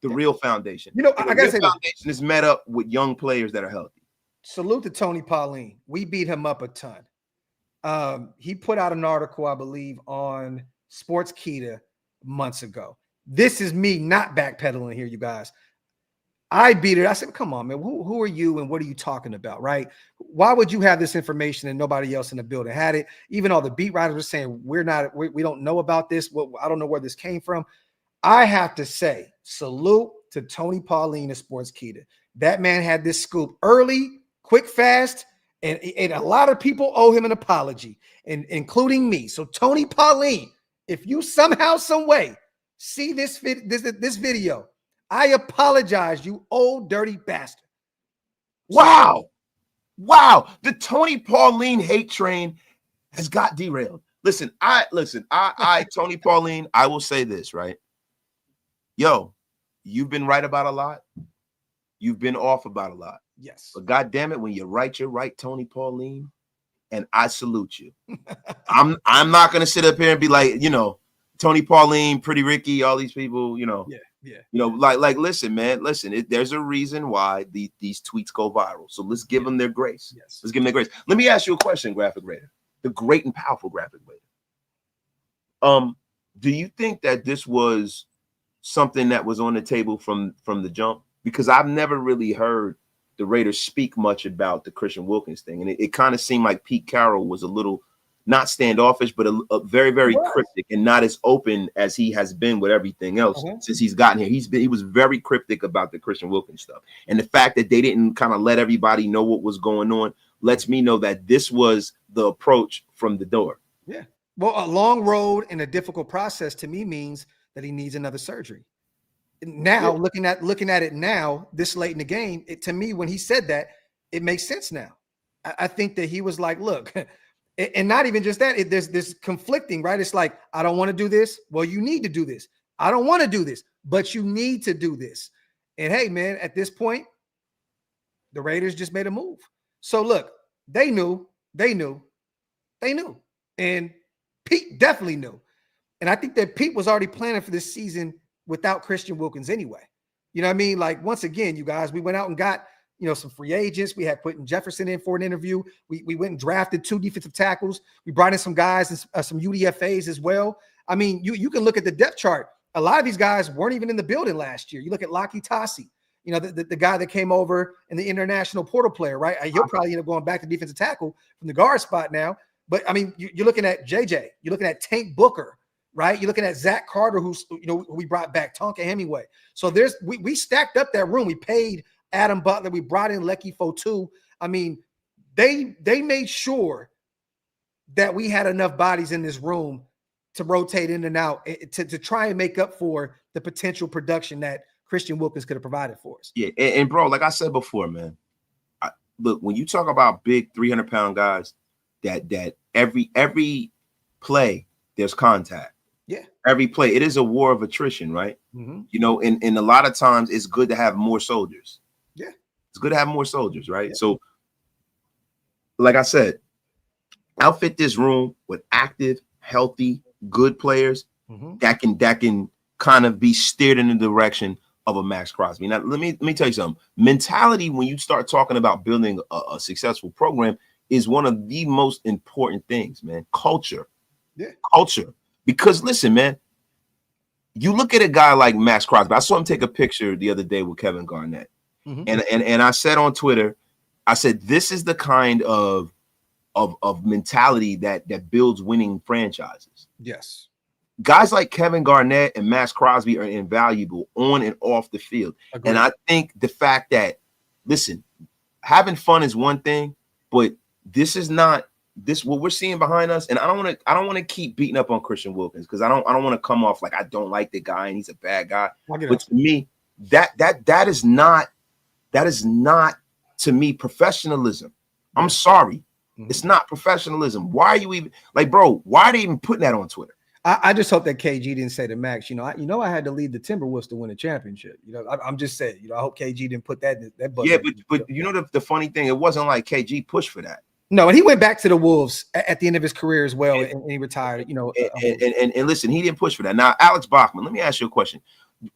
The real foundation. You know, I gotta say, foundation is met up with young players that are healthy. Salute to Tony Pauline. We beat him up a ton. He put out an article, I believe, on Sportskeeda months ago. This is me not backpedaling here, you guys. I beat it. I said, come on, man. Who are you and what are you talking about, right? Why would you have this information and nobody else in the building had it? Even all the beat writers were saying, we don't know about this. I don't know where this came from. I have to say, salute to Tony Pauline of Sportskeeda. That man had this scoop early, quick, fast, and a lot of people owe him an apology, and including me. So Tony Pauline, if you somehow, some way see this video, I apologize, you old dirty bastard. Wow. The Tony Pauline hate train has got derailed. Listen, I Tony Pauline, I will say this, right? Yo, you've been right about a lot. You've been off about a lot. Yes. But God damn it, when you're right, Tony Pauline. And I salute you. I'm not gonna sit up here and be like, you know, Tony Pauline, Pretty Ricky, all these people, you know. Yeah. You know, like listen, man, there's a reason why these tweets go viral. So let's give them their grace. Yes. Let's give them their grace. Let me ask you a question, Graphk Raider. The great and powerful Graphk Raider. Do you think that this was something that was on the table from the jump? Because I've never really heard the Raiders speak much about the Christian Wilkins thing. And it kind of seemed like Pete Carroll was a little, not standoffish, but a very, very cryptic and not as open as he has been with everything else since he's gotten here. He was very cryptic about the Christian Wilkins stuff. And the fact that they didn't kind of let everybody know what was going on lets me know that this was the approach from the door. Yeah. Well, a long road and a difficult process to me means that he needs another surgery. Now, looking at it now, this late in the game, to me, when he said that, it makes sense now. I think that he was like, look, and not even just that, there's this conflicting, right? It's like, I don't want to do this. Well, you need to do this. I don't want to do this, but you need to do this. And hey, man, at this point, the Raiders just made a move. So look, they knew. And Pete definitely knew. And I think that Pete was already planning for this season without Christian Wilkins anyway. You know what I mean? Like, once again, you guys, we went out and got, you know, some free agents. We had Quentin Jefferson in for an interview. We went and drafted 2 defensive tackles. We brought in some guys and some UDFAs as well. I mean, you can look at the depth chart. A lot of these guys weren't even in the building last year. You look at Laki Tassi. You know, the guy that came over and the international portal player, right? He'll probably end up going back to defensive tackle from the guard spot now. But I mean, you're looking at JJ, you're looking at Tank Booker, right? You're looking at Zach Carter, who we brought back, Tonka Hemingway. So we stacked up that room. We paid Adam Butler. We brought in Lecky Fotu. I mean, they made sure that we had enough bodies in this room to rotate in and out to try and make up for the potential production that Christian Wilkins could have provided for us. Yeah, and bro, like I said before, man, look, when you talk about big 300-pound guys, that every play there's contact. Yeah, every play it is a war of attrition, right? Mm-hmm. You know, and a lot of times it's good to have more soldiers. Yeah, it's good to have more soldiers, right? Yeah. So, like I said, outfit this room with active, healthy, good players that can kind of be steered in the direction of a Max Crosby. Now, let me tell you something. Mentality, when you start talking about building a successful program, is one of the most important things, man. Culture. Yeah. Culture. Because listen, man, you look at a guy like Max Crosby. I saw him take a picture the other day with Kevin Garnett. And I said on Twitter, I said, this is the kind of mentality that builds winning franchises. Yes. Guys like Kevin Garnett and Max Crosby are invaluable on and off the field. Agreed. And I think the fact that, listen, having fun is one thing, but this is not what we're seeing behind us. And I don't want to keep beating up on Christian Wilkins because I don't want to come off like I don't like the guy and he's a bad guy. But to me, that is not to me professionalism. I'm sorry. It's not professionalism. Why are you even like, bro? Why are they even putting that on Twitter? I just hope that KG didn't say to Max, I had to lead the Timberwolves to win a championship. I'm just saying, I hope KG didn't put that button. Yeah, but the funny thing, it wasn't like KG pushed for that. No, and he went back to the Wolves at the end of his career as well, and he retired. And listen, he didn't push for that. Now, Alex Bachman, let me ask you a question: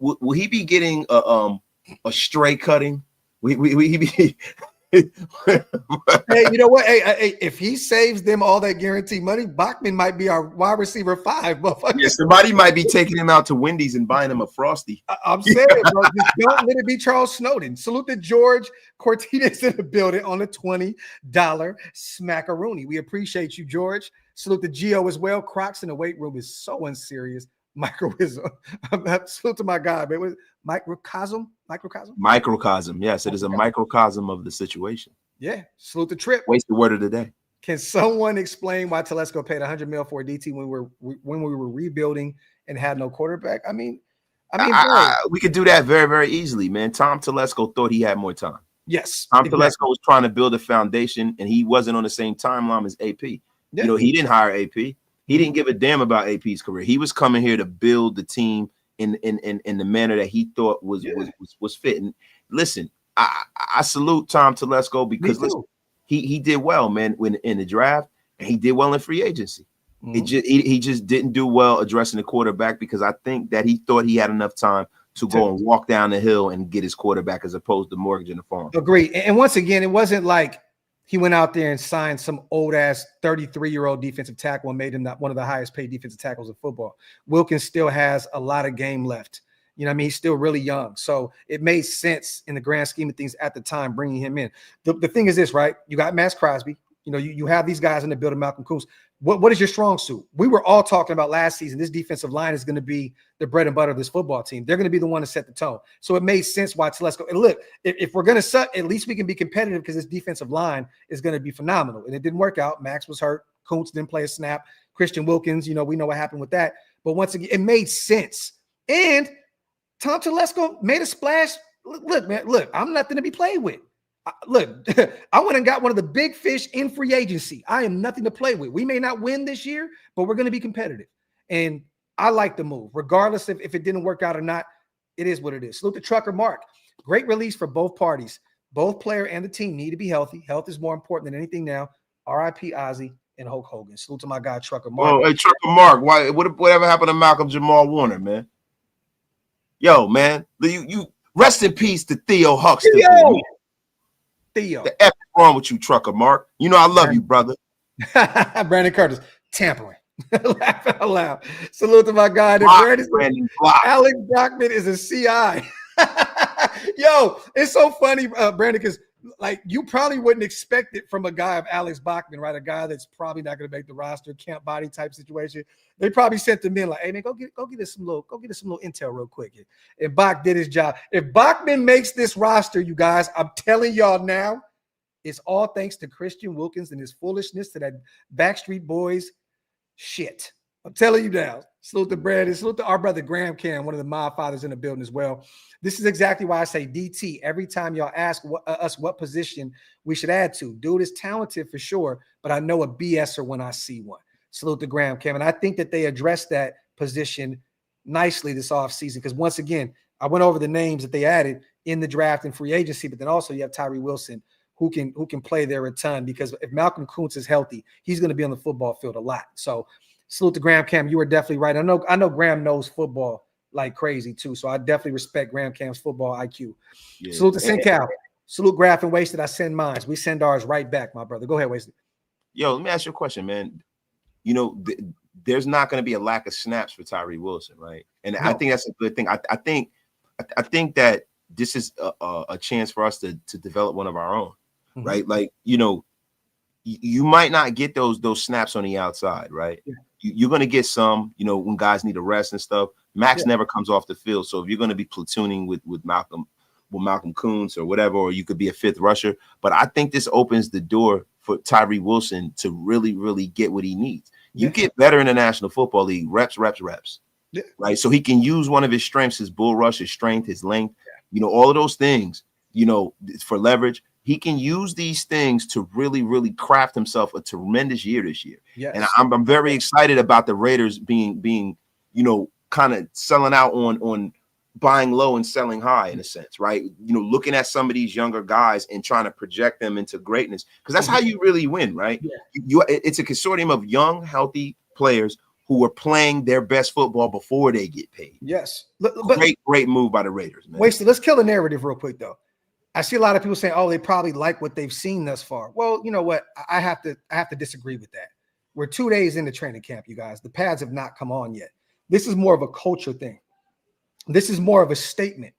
Will he be getting a stray cutting? Will he be? Hey, you know what? Hey, if he saves them all that guaranteed money, Bachman might be our wide receiver 5. Yeah, somebody might be taking him out to Wendy's and buying him a Frosty. I'm saying, bro, just don't let it be Charles Snowden. Salute to George Cortines in the building on the $20 smackaroonie. We appreciate you, George. Salute to Gio as well. Crocs in the weight room is so unserious. Microism. Salute to my guy, man. Microcosm. Yes, it is a microcosm of the situation. Yeah. Salute the Trip. Wasted word of the day. Can someone explain why Telesco paid $100 million for a DT when we were rebuilding and had no quarterback? I mean, we could do that very, very easily, man. Tom Telesco thought he had more time. Yes. Tom Telesco was trying to build a foundation, and he wasn't on the same timeline as AP. Yeah. He didn't hire AP. He didn't give a damn about AP's career. He was coming here to build the team in the manner that he thought was fit. And listen, I salute Tom Telesco because listen, he did well, man, in the draft, and he did well in free agency. He just didn't do well addressing the quarterback because I think that he thought he had enough time to go and walk down the hill and get his quarterback as opposed to mortgaging the farm. Agreed. And once again, it wasn't like he went out there and signed some old-ass 33-year-old defensive tackle and made him one of the highest-paid defensive tackles in football. Wilkins still has a lot of game left. He's still really young. So it made sense in the grand scheme of things at the time bringing him in. The thing is this, right? You got Max Crosby. You have these guys in the building, Malcolm Kuntz. What is your strong suit? We were all talking about last season. This defensive line is going to be the bread and butter of this football team. They're going to be the one to set the tone. So it made sense why Telesco. And look, if we're going to suck, at least we can be competitive because this defensive line is going to be phenomenal. And it didn't work out. Max was hurt. Kuntz didn't play a snap. Christian Wilkins, we know what happened with that. But once again, it made sense. And Tom Telesco made a splash. Look, man, I'm nothing to be played with. Look, I went and got one of the big fish in free agency. I am nothing to play with. We may not win this year, but we're going to be competitive. And I like the move, regardless if it didn't work out or not. It is what it is. Salute to Trucker Mark. Great release for both parties. Both player and the team need to be healthy. Health is more important than anything now. R.I.P. Ozzy and Hulk Hogan. Salute to my guy, Trucker Mark. Oh, hey, Trucker Mark. Whatever happened to Malcolm Jamal Warner, man? Yo, man. You rest in peace to Theo Huxtable. Theo. The F is wrong with you, Trucker Mark. I love you, brother. Brandon Curtis, tampering. Laugh out loud. Salute to my guy. Alex Brockman is a CI. Yo, it's so funny, Brandon, because like you probably wouldn't expect it from a guy of Alex Bachman, right? A guy that's probably not going to make the roster, camp body type situation. They probably sent them in like, "Hey man, go get us some little intel real quick." And Bach did his job. If Bachman makes this roster, you guys, I'm telling y'all now, it's all thanks to Christian Wilkins and his foolishness to that Backstreet Boys shit. I'm telling you now. Salute to Brandon. Salute to our brother Graham Cam, one of the mob fathers in the building as well. This is exactly why I say DT every time y'all ask us what position we should add to. Dude is talented for sure, but I know a BSer when I see one. Salute to Graham Cam. And I think that they addressed that position nicely this offseason because once again, I went over the names that they added in the draft and free agency, but then also you have Tyree Wilson who can play there a ton because if Malcolm Kuntz is healthy, he's going to be on the football field a lot. So salute to Graham Cam. You were definitely right. I know Graham knows football like crazy too. So I definitely respect Graham Cam's football IQ. Yeah. Salute to St. Cal. Salute Graphk and Wasted. I send mine. We send ours right back, my brother. Go ahead, Wasted. Yo, let me ask you a question, man. You know, there's not going to be a lack of snaps for Tyree Wilson, right? And no. I think that's a good thing. I think that this is a chance for us to develop one of our own, right? Like, you know, you might not get those snaps on the outside, right? Yeah. You're going to get some, you know, when guys need a rest and stuff. Max never comes off the field. So if you're going to be platooning with Malcolm Kuntz or whatever, or you could be a fifth rusher. But I think this opens the door for Tyree Wilson to really, really get what he needs. You get better in the National Football League, reps, right? So he can use one of his strengths, his bull rush, his strength, his length, you know, all of those things, you know, for leverage. He can use these things to really, really craft himself a tremendous year this year. Yes. And I'm very excited about the Raiders being, you know, kind of selling out on buying low and selling high in a sense, right? You know, looking at some of these younger guys and trying to project them into greatness because that's how you really win, right? Yeah. It's a consortium of young, healthy players who are playing their best football before they get paid. Yes. Great move by the Raiders, man. Wasted. Let's kill the narrative real quick, though. I see a lot of people saying, oh, they probably like what they've seen thus far. Well, you know what? I have to disagree with that. We're 2 days into training camp, you guys. The pads have not come on yet. This is more of a culture thing. This is more of a statement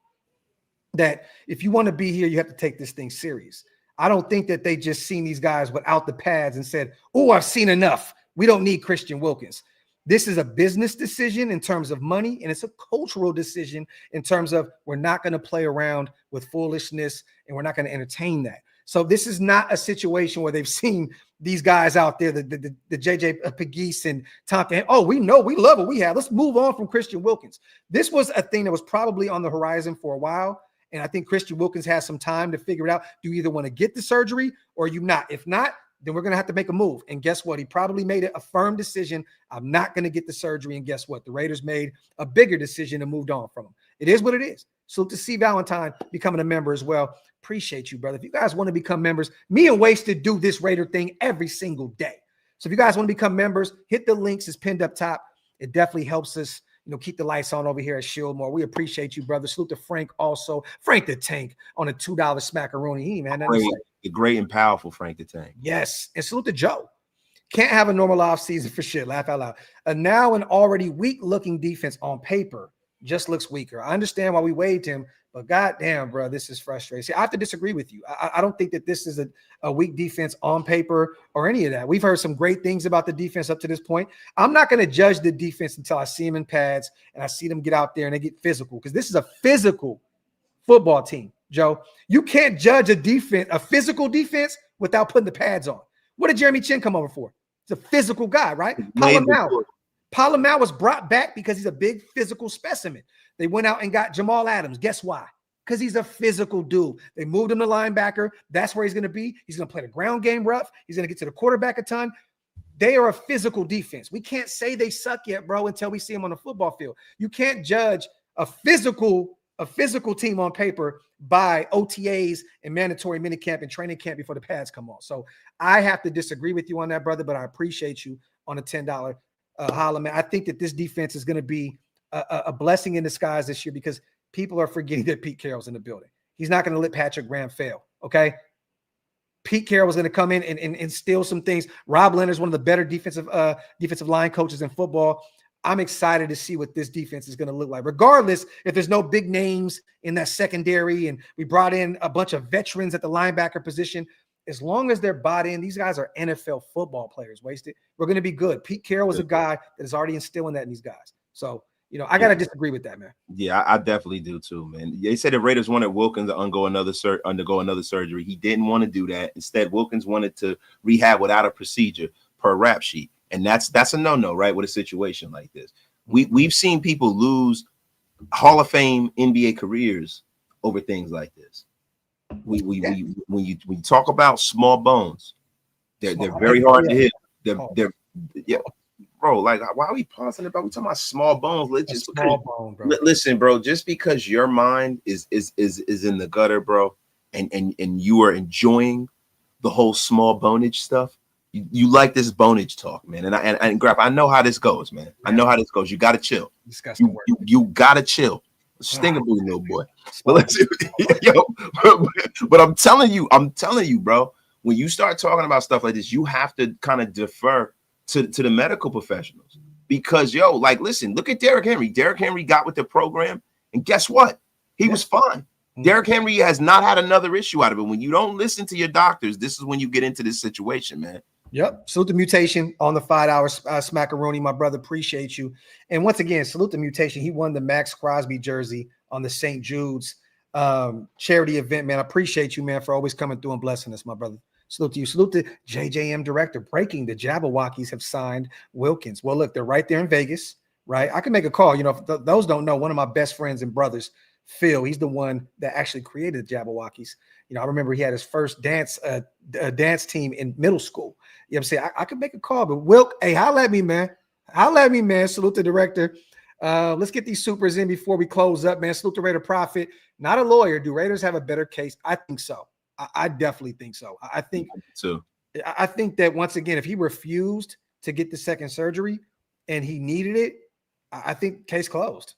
that if you want to be here, you have to take this thing serious. I don't think that they just seen these guys without the pads and said, oh, I've seen enough. We don't need Christian Wilkins. This is a business decision in terms of money, and it's a cultural decision in terms of we're not going to play around with foolishness and we're not going to entertain that. So this is not a situation where they've seen these guys out there, the JJ Pegues and Tom. Oh, we know, we love what we have. Let's move on from Christian Wilkins. This was a thing that was probably on the horizon for a while, and I think Christian Wilkins has some time to figure it out. Do you either want to get the surgery or you not? If not, then we're going to have to make a move. And guess what? He probably made a firm decision. I'm not going to get the surgery. And guess what? The Raiders made a bigger decision and moved on from him. It is what it is. So to see Valentine becoming a member as well, appreciate you, brother. If you guys want to become members, me and Wasted do this Raider thing every single day. So if you guys want to become members, hit the links. It's pinned up top. It definitely helps us, you know, keep the lights on over here at Shieldmore. We appreciate you, brother. Salute to Frank also. Frank the Tank on a $2 smackaroni. He, man, the great and powerful Frank the Tank. Yes. And salute to Joe. Can't have a normal off season for shit. Laugh out loud. Now an already weak looking defense on paper just looks weaker. I understand why we waived him, but goddamn, bro, this is frustrating. See, I have to disagree with you. I don't think that this is a weak defense on paper or any of that. We've heard some great things about the defense up to this point. I'm not going to judge the defense until I see them in pads and I see them get out there and they get physical because this is a physical football team, Joe. You can't judge a physical defense without putting the pads on. What did Jeremy Chin come over for? He's a physical guy, right? Palomar was brought back because he's a big physical specimen. They went out and got Jamal Adams. Guess why? Because he's a physical dude. They moved him to linebacker. That's where he's going to be. He's going to play the ground game rough. He's going to get to the quarterback a ton. They are a physical defense. We can't say they suck yet, bro, until we see them on the football field. You can't judge a physical team on paper by OTAs and mandatory minicamp and training camp before the pads come on. So I have to disagree with you on that, brother, but I appreciate you on a $10 holla, man. I think that this defense is going to be a blessing in disguise this year because people are forgetting that Pete Carroll's in the building. He's not going to let Patrick Graham fail, okay? Pete Carroll was going to come in and steal some things. Rob Leonard's one of the better defensive line coaches in football. I'm excited to see what this defense is going to look like, regardless if there's no big names in that secondary and we brought in a bunch of veterans at the linebacker position. As long as they're bought in, these guys are NFL football players, Wasted. We're going to be good. Pete Carroll was a guy that is already instilling that in these guys. So, I got to disagree with that, man. Yeah, I definitely do too, man. They said the Raiders wanted Wilkins to undergo another surgery. He didn't want to do that. Instead, Wilkins wanted to rehab without a procedure per rap sheet. And that's a no-no, right, with a situation like this. We've seen people lose Hall of Fame NBA careers over things like this. When you talk about small bones, they're very hard to hit. They're bro, like, why are we pausing about? We talking about small bones. Listen, bro. Just because your mind is in the gutter, bro, and you are enjoying the whole small bonage stuff. You like this bonage talk, man. And Graphk, I know how this goes, man. I know how this goes. You gotta chill. Disgusting word. You gotta chill. Stingaboo, little boy. But but I'm telling you, bro. When you start talking about stuff like this, you have to kind of defer to the medical professionals, because listen, look at Derrick Henry. Derrick Henry got with the program, and guess what? He was fine. Derrick Henry has not had another issue out of it. When you don't listen to your doctors, this is when you get into this situation, man. Yep. Salute the Mutation on the 5 hour smackaroni, my brother. Appreciate you. And once again, salute the Mutation. He won the Max Crosby jersey on the St. Jude's charity event, man. I appreciate you, man, for always coming through and blessing us, my brother. Salute to you. Salute to JJM Director. Breaking, the Jabberwockies have signed Wilkins. Well, look, they're right there in Vegas, right? I can make a call. If those don't know, one of my best friends and brothers, Phil, he's the one that actually created the Jabberwockies. I remember he had his first dance team in middle school. You know what I'm saying? I could make a call, but Wilk, hey, holla at me, man. Holla at me, man. Salute the director. Let's get these supers in before we close up, man. Salute the Raider Prophet. Not a lawyer. Do Raiders have a better case? I think so. I definitely think so. I think so. I think that once again, if he refused to get the second surgery and he needed it, I think case closed.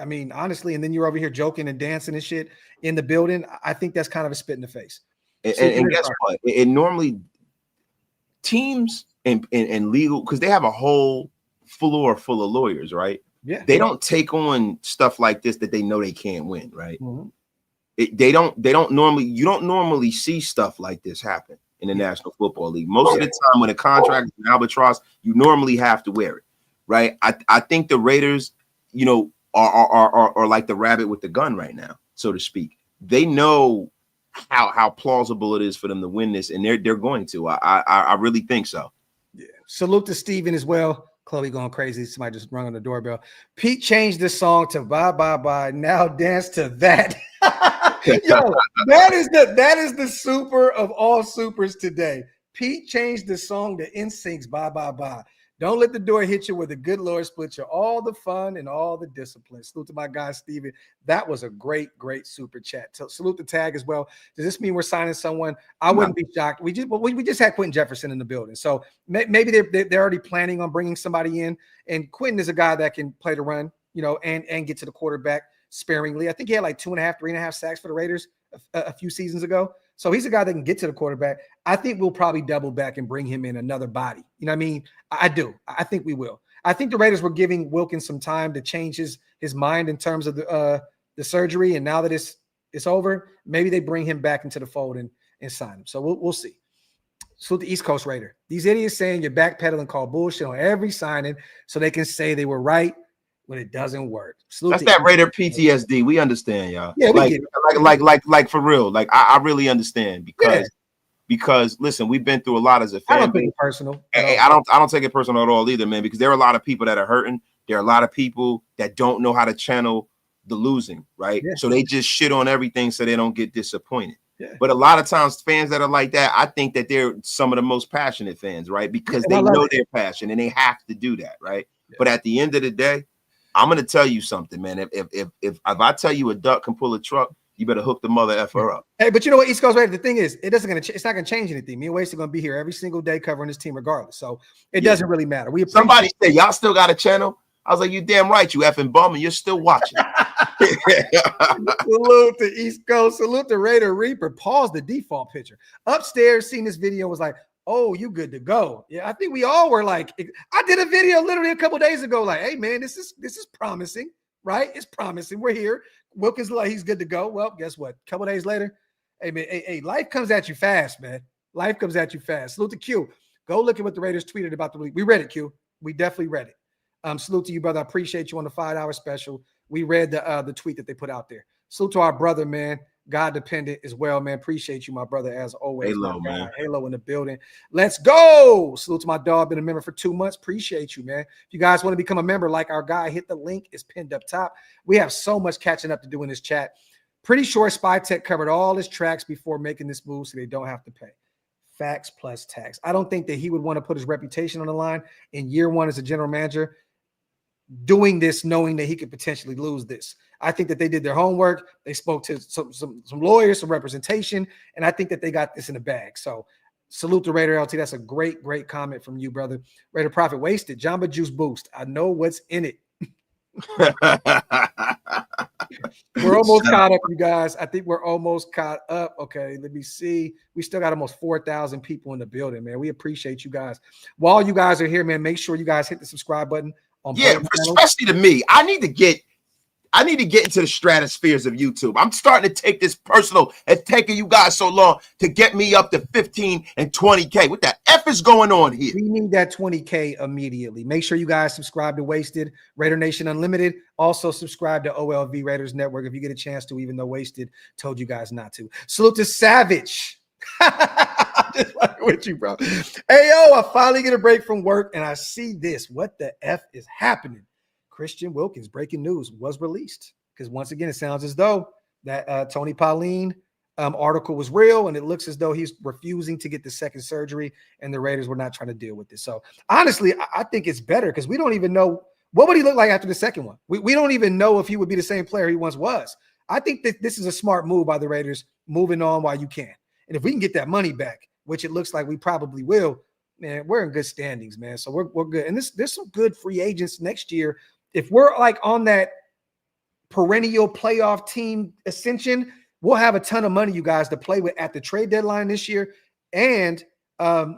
I mean, honestly, and then you're over here joking and dancing and shit in the building. I think that's kind of a spit in the face. And guess what? It normally teams and legal, because they have a whole floor full of lawyers, right? Yeah. They don't take on stuff like this that they know they can't win, right? Mm-hmm. You don't normally see stuff like this happen in the National Football League. Most of the time when a contract is an albatross, you normally have to wear it, right? I think the Raiders, are like the rabbit with the gun right now, so to speak. They know how plausible it is for them to win this, and they're going to. I really think so. Yeah. Salute to Steven as well. Chloe going crazy. Somebody just rung on the doorbell. Pete changed this song to Bye Bye Bye. Now dance to that. Yo, that is the super of all supers today. Pete changed the song to NSYNC's Bye Bye Bye. Don't let the door hit you where the good Lord split you all the fun and all the discipline. Salute to my guy, Steven. That was a great, great super chat. So salute the tag as well. Does this mean we're signing someone? I wouldn't be shocked. We just had Quentin Jefferson in the building. So maybe they're already planning on bringing somebody in. And Quentin is a guy that can play the run, and get to the quarterback sparingly. I think he had like 2.5, 3.5 sacks for the Raiders a few seasons ago. So he's a guy that can get to the quarterback. I think we'll probably double back and bring him in another body. You know what I mean? I do. I think we will. I think the Raiders were giving Wilkins some time to change his mind in terms of the surgery. And now that it's over, maybe they bring him back into the fold and sign him. So we'll see. So the East Coast Raider. These idiots saying you're backpedaling, call bullshit on every signing so they can say they were right when it doesn't work. That's that Raider PTSD. We understand, y'all. Yeah, like for real. Like I really understand because listen, we've been through a lot as a fan. I don't take it personal. I don't take it personal at all either, man, because there are a lot of people that are hurting. There are a lot of people that don't know how to channel the losing, right? Yeah. So they just shit on everything so they don't get disappointed. Yeah. But a lot of times fans that are like that, I think that they're some of the most passionate fans, right? Because they know their passion and they have to do that, right? Yeah. But at the end of the day, I'm gonna tell you something, man. If I tell you a duck can pull a truck, you better hook the mother effer up. Hey, but you know what, East Coast Raider, the thing is, it's not gonna change anything. Me and Waste are gonna be here every single day covering this team regardless. So it doesn't really matter. Somebody said y'all still got a channel. I was like, you damn right, you effing bum, and you're still watching. Salute to East Coast. Salute to Raider Reaper. Pause the default picture. Upstairs, seen this video, was like, Oh, you good to go. Yeah, I think we all were like, I did a video literally a couple days ago, like, hey man, this is promising, right? It's promising. We're here. Wilkins like he's good to go. Well, guess what? A couple days later, hey man, hey, life comes at you fast, man. Life comes at you fast. Salute to Q. Go look at what the Raiders tweeted about the league. We read it, Q. We definitely read it. Salute to you, brother. I appreciate you on the 5-hour special. We read the tweet that they put out there. Salute to our brother, man. God dependent as well, man. Appreciate you, my brother, as always. Halo, man. Halo in the building. Let's go. Salute to my dog. Been a member for 2 months. Appreciate you, man. If you guys want to become a member like our guy, hit the link. It's pinned up top. We have so much catching up to do in this chat. Pretty sure Spy Tech covered all his tracks before making this move so they don't have to pay. Facts plus tax. I don't think that he would want to put his reputation on the line in year one as a general manager doing this, knowing that he could potentially lose this. I think that they did their homework. They spoke to some lawyers, some representation, and I think that they got this in the bag. So salute to Raider LT. That's a great, great comment from you, brother. Raider Profit wasted. Jamba Juice Boost. I know what's in it. We're almost caught up, you guys. I think we're almost caught up. Okay, let me see. We still got almost 4,000 people in the building, man. We appreciate you guys. While you guys are here, man, make sure you guys hit the subscribe button. Especially to me. I need to get into the stratospheres of YouTube. I'm starting to take this personal. It's taking you guys so long to get me up to 15 and 20K. What the F is going on here? We need that 20K immediately. Make sure you guys subscribe to Wasted, Raider Nation Unlimited. Also subscribe to OLV Raiders Network if you get a chance to, even though Wasted told you guys not to. Salute to Savage. I'm just fucking with you, bro. Hey, yo, I finally get a break from work and I see this. What the F is happening? Christian Wilkins, breaking news, was released. Because once again, it sounds as though that Tony Pauline article was real, and it looks as though he's refusing to get the second surgery, and the Raiders were not trying to deal with this. So honestly, I think it's better because we don't even know what would he look like after the second one. We don't even know if he would be the same player he once was. I think that this is a smart move by the Raiders, moving on while you can. And if we can get that money back, which it looks like we probably will, man, we're in good standings, man. So we're good. And there's some good free agents next year. If we're like on that perennial playoff team ascension, we'll have a ton of money, you guys, to play with at the trade deadline this year and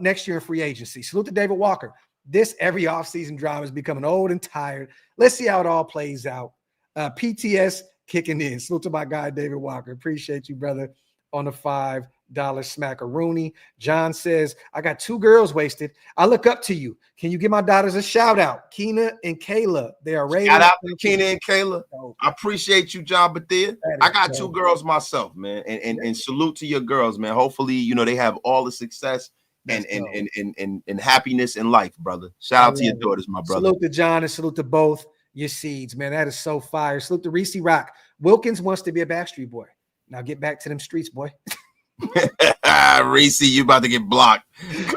next year in free agency. Salute to David Walker. This every offseason drama is becoming old and tired. Let's see how it all plays out. PTS kicking in. Salute to my guy, David Walker. Appreciate you, brother, on the $5 smackaroonie. John says, I got 2 girls wasted. I look up to you. Can you give my daughters a shout out? Keena and Kayla. They are Raiders. Shout out to Keena and Kayla. I appreciate you, John Bethia. I got 2 girls myself, man. And salute to your girls, man. Hopefully, you know, they have all the success and happiness in life, brother. Shout out to your daughters, my brother. Salute to John and salute to both your seeds, man. That is so fire. Salute to Reese Rock. Wilkins wants to be a Backstreet Boy. Now get back to them streets, boy. Reese, you about to get blocked.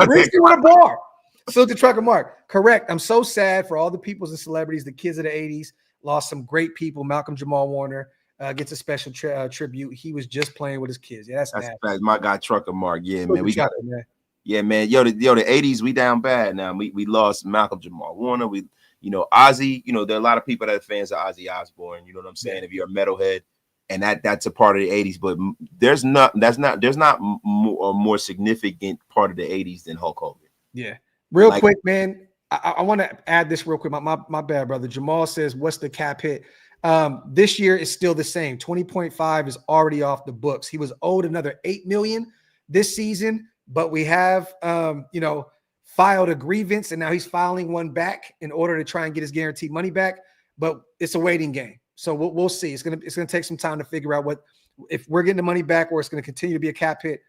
Reese with a bar. Salute to Trucker Mark. Correct. I'm so sad for all the peoples and celebrities. The kids of the 80s lost some great people. Malcolm Jamal Warner gets a special tribute. He was just playing with his kids. Yeah, that's bad. My guy Trucker Mark. Yeah, man. We got it, man. Yeah, man. Yo, the 80s, we down bad now. We lost Malcolm Jamal Warner. Ozzy, there are a lot of people that are fans of Ozzy Osbourne. You know what I'm saying? Yeah. If you're a metalhead. And that's a part of the 80s, but there's not a more significant part of the 80s than Hulk Hogan. Yeah. Real quick, man. I want to add this real quick. My bad, brother. Jamal says, what's the cap hit? This year is still the same. 20.5 is already off the books. He was owed another $8 million this season, but we have filed a grievance, and now he's filing one back in order to try and get his guaranteed money back. But it's a waiting game. So we'll see. It's gonna take some time to figure out if we're getting the money back or it's gonna continue to be a cap hit,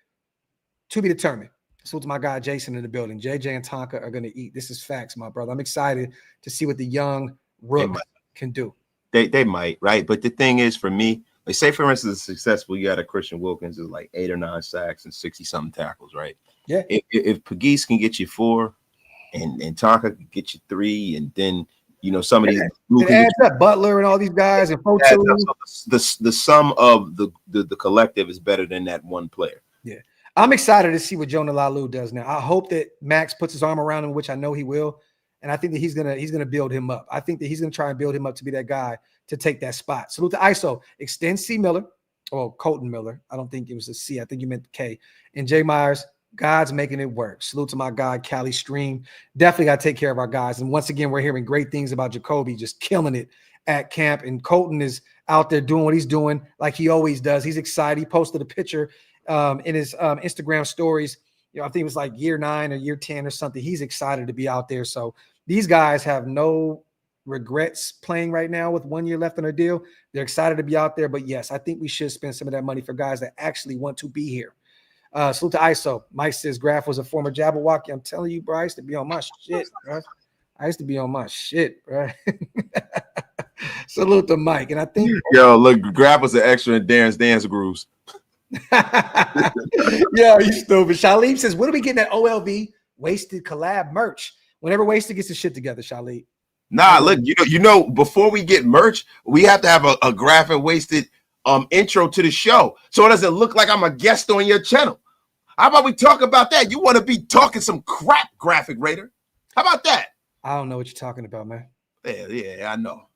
to be determined. So to my guy Jason in the building, JJ and Tonka are gonna eat. This is facts, my brother. I'm excited to see what the young rook can do. They might, right? But the thing is, for me, like say for instance, successful, you got a Christian Wilkins is like 8 or 9 sacks and 60-something tackles, right? Yeah. If Pegues can get you 4, and Tonka can get you 3, and then some of these it adds up. Butler and all these guys and the sum of the collective is better than that one player. Yeah, I'm excited to see what Jonah Lalu does now. I hope that Max puts his arm around him, which I know he will, and I think that he's gonna build him up. I think that he's gonna try and build him up to be that guy to take that spot. Salute to ISO. Extend C Miller or Colton Miller. I don't think it was a C. I think you meant K. And Jay Myers. God's making it work. Salute to my guy, Cali Stream. Definitely got to take care of our guys. And once again, we're hearing great things about Jacoby just killing it at camp. And Colton is out there doing what he's doing like he always does. He's excited. He posted a picture in his Instagram stories. I think it was like year 9 or year 10 or something. He's excited to be out there. So these guys have no regrets playing right now with 1 year left on their deal. They're excited to be out there. But yes, I think we should spend some of that money for guys that actually want to be here. Salute to ISO. Mike says Graphk was a former Jabberwocky. I'm telling you, bro, I used to be on my shit, bro. I used to be on my shit, bro. Salute to Mike. And I think look, Graphk was an extra in Darren's dance grooves. Yo, you stupid. Shalib says, when are we getting that OLV Wasted collab merch? Whenever Wasted gets his shit together, Shalib. Nah, look, before we get merch, we have to have a Graphk and Wasted intro to the show, so it doesn't look like I'm a guest on your channel. How about we talk about that? You want to be talking some crap, Graphic Raider? How about that? I don't know what you're talking about, man. Yeah, I know.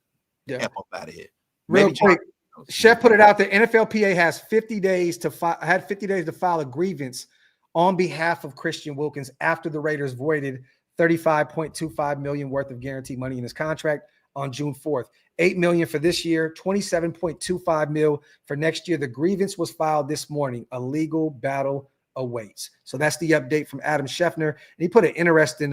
Yeah, up out of here. Real quick, Chef put it out there. NFLPA has 50 days to file a grievance on behalf of Christian Wilkins after the Raiders voided $35.25 million worth of guaranteed money in his contract on June 4th. $8 million for this year, $27.25 million for next year. The grievance was filed this morning. A legal battle awaits. So that's the update from Adam Scheffner. And he put an interesting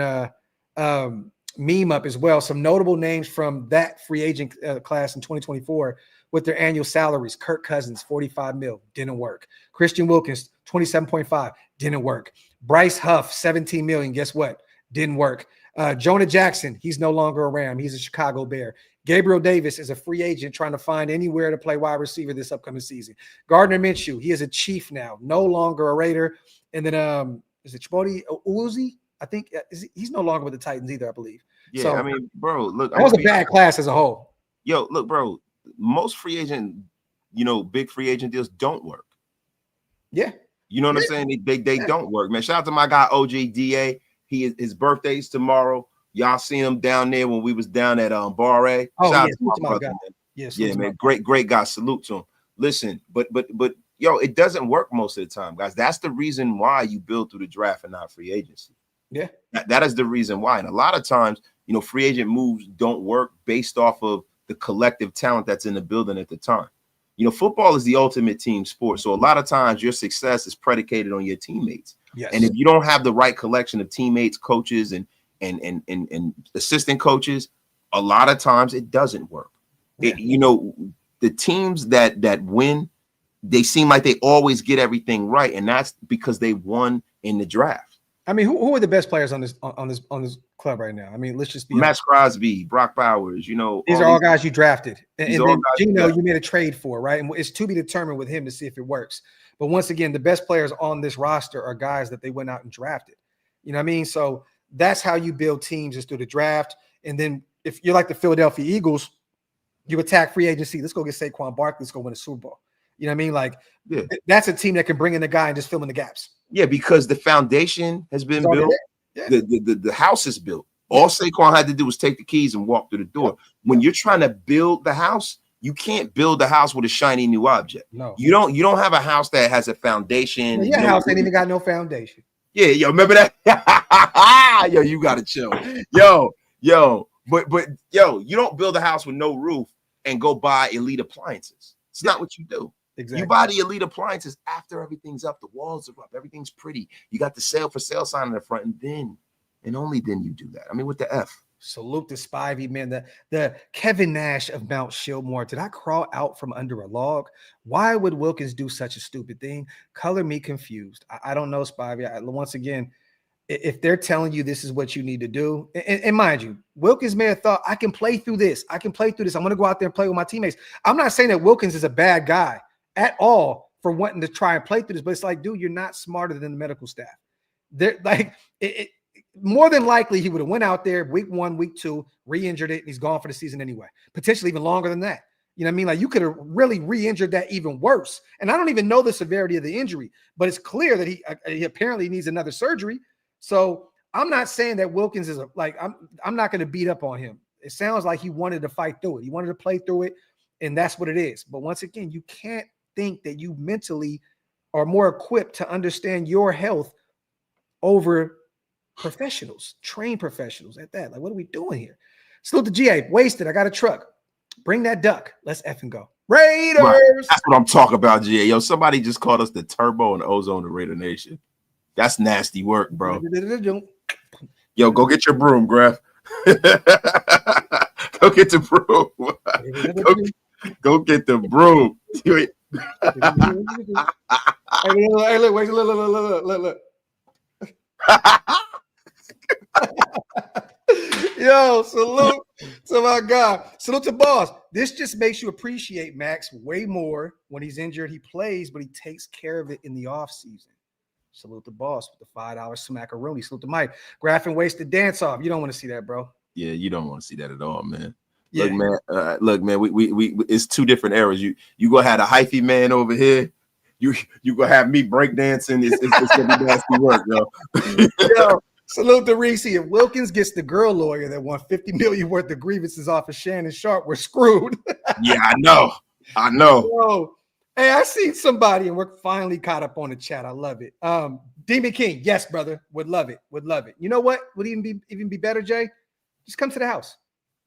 meme up as well. Some notable names from that free agent class in 2024 with their annual salaries. Kirk Cousins, $45 million, didn't work. Christian Wilkins, $27.5, didn't work. Bryce Huff, $17 million, guess what? Didn't work. Jonah Jackson, he's no longer a Ram. He's a Chicago Bear. Gabriel Davis is a free agent trying to find anywhere to play wide receiver this upcoming season. Gardner Minshew, he is a Chief now, no longer a Raider. And then is it Chibodi Uzi? I think he's no longer with the Titans either, I believe. Yeah, so, I mean, bro, look. That was a bad class as a whole. Yo, look, bro, most free agent, big free agent deals don't work. Yeah. You know what I'm saying? They don't work, man. Shout out to my guy, OGDA. His birthday's tomorrow. Y'all seen him down there when we was down at Bar A. Oh, Shout yeah, out to my brother, man. Yeah, man. Great guy. Salute to him. Listen, but yo, it doesn't work most of the time, guys. That's the reason why you build through the draft and not free agency. Yeah. That is the reason why. And a lot of times, free agent moves don't work based off of the collective talent that's in the building at the time. Football is the ultimate team sport. So a lot of times your success is predicated on your teammates. Yes. And if you don't have the right collection of teammates, coaches, and assistant coaches, a lot of times it doesn't work. Yeah. The teams that win, they seem like they always get everything right, and that's because they won in the draft. I mean, who are the best players on this club right now? I mean, let's just be Max Crosby, Brock Bowers. These are all guys you drafted, and then Gino you made a trade for, right? And it's to be determined with him to see if it works. But once again, the best players on this roster are guys that they went out and drafted. You know what I mean? So that's how you build teams, is through the draft. And then if you're like the Philadelphia Eagles, you attack free agency. Let's go get Saquon Barkley. Let's go win a Super Bowl. You know what I mean? Like, that's a team that can bring in the guy and just fill in the gaps. Yeah, because the foundation has been built. Yeah. The house is built. All Saquon had to do was take the keys and walk through the door. When you're trying to build the house, you can't build the house with a shiny new object. No, you don't have a house that has a foundation. Your house ain't even got no foundation. Yeah, yo, remember that? Yo, you gotta chill. But you don't build a house with no roof and go buy elite appliances. It's not what you do. Exactly. You buy the elite appliances after everything's up, the walls are up, everything's pretty. You got the sale for sale sign in the front, and only then you do that. I mean, what the F? Salute to Spivey, man. The Kevin Nash of Mount Shilmore. Did I crawl out from under a log? Why would Wilkins do such a stupid thing? Color me confused. I don't know, Spivey. Once again, if they're telling you this is what you need to do, and mind you, Wilkins may have thought, I can play through this. I'm going to go out there and play with my teammates. I'm not saying that Wilkins is a bad guy at all for wanting to try and play through this, but it's like, dude, you're not smarter than the medical staff. They're like, more than likely he would have went out there week 1, week 2, re-injured it, and he's gone for the season anyway. Potentially even longer than that. You know what I mean? Like, you could have really re-injured that even worse. And I don't even know the severity of the injury, but it's clear that he apparently needs another surgery. So I'm not saying that Wilkins is I'm not going to beat up on him. It sounds like he wanted to fight through it. He wanted to play through it, and that's what it is. But once again, you can't think that you mentally are more equipped to understand your health over professionals, trained professionals at that. Like, what are we doing here? Salute to GA. Wasted. I got a truck. Bring that duck. Let's effing go. Raiders. Right. That's what I'm talking about, GA. Yo, somebody just called us the Turbo and Ozone of Raider Nation. That's nasty work, bro. Yo, go get your broom, Graph. Go get the broom. Go get the broom. Hey, look, wait, look. Yo, salute to my guy. Salute to boss. This just makes you appreciate Max way more. When he's injured, he plays, but he takes care of it in the offseason. Salute the boss with the $5 smackaroni. Salute to Mike. Graphk and wasted dance off. You don't want to see that, bro. Yeah, you don't want to see that at all, man. Yeah. Look, man. We it's two different eras. You gonna have a hyphy man over here. You gonna have me breakdancing. It's gonna be nasty work, yo. Yo, salute to Reese. If Wilkins gets the girl lawyer that won $50 million worth of grievances off of Shannon Sharp, we're screwed. Yeah, I know. Yo, hey, I seen somebody and we're finally caught up on the chat. I love it. Demon King, yes, brother. Would love it. You know what? Would even be better, Jay? Just come to the house.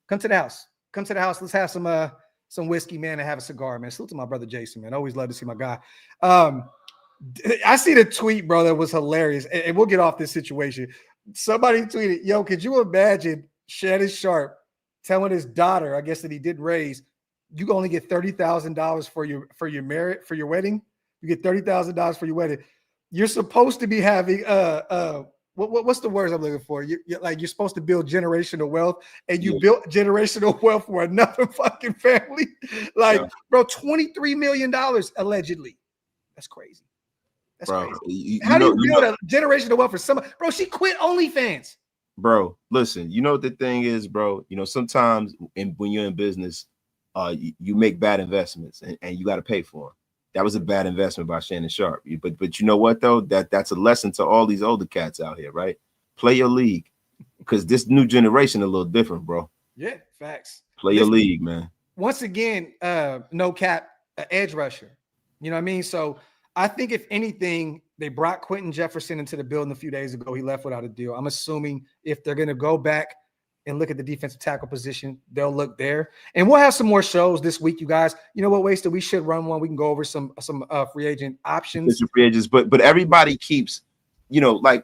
Let's have some whiskey, man, and have a cigar, man. Salute to my brother Jason, man. Always love to see my guy. I see the tweet, bro, that was hilarious. And we'll get off this situation. Somebody tweeted, yo, could you imagine Shannon Sharp telling his daughter, I guess that he did raise, you only get $30,000 for your wedding. You get $30,000 for your wedding. You're supposed to be having what's the words I'm looking for? You're supposed to build generational wealth, and you built generational wealth for another fucking family. Bro, $23 million allegedly. That's crazy. That's crazy. How do you build a generational wealth for somebody? Bro, she quit OnlyFans. Bro, listen, you know what the thing is, bro? You know, sometimes when you're in business, you make bad investments and you got to pay for them. That was a bad investment by Shannon Sharp. But you know what, though? That's a lesson to all these older cats out here, right? Play your league, because this new generation is a little different, bro. Yeah, facts. Play your league, man. Once again, no cap, edge rusher. You know what I mean? So I think if anything, they brought Quentin Jefferson into the building a few days ago. He left without a deal. I'm assuming if they're going to go back and look at the defensive tackle position, they'll look there. And we'll have some more shows this week, you guys. You know what, Wasted? We should run one. We can go over some free agent options. Free agents, but everybody keeps, like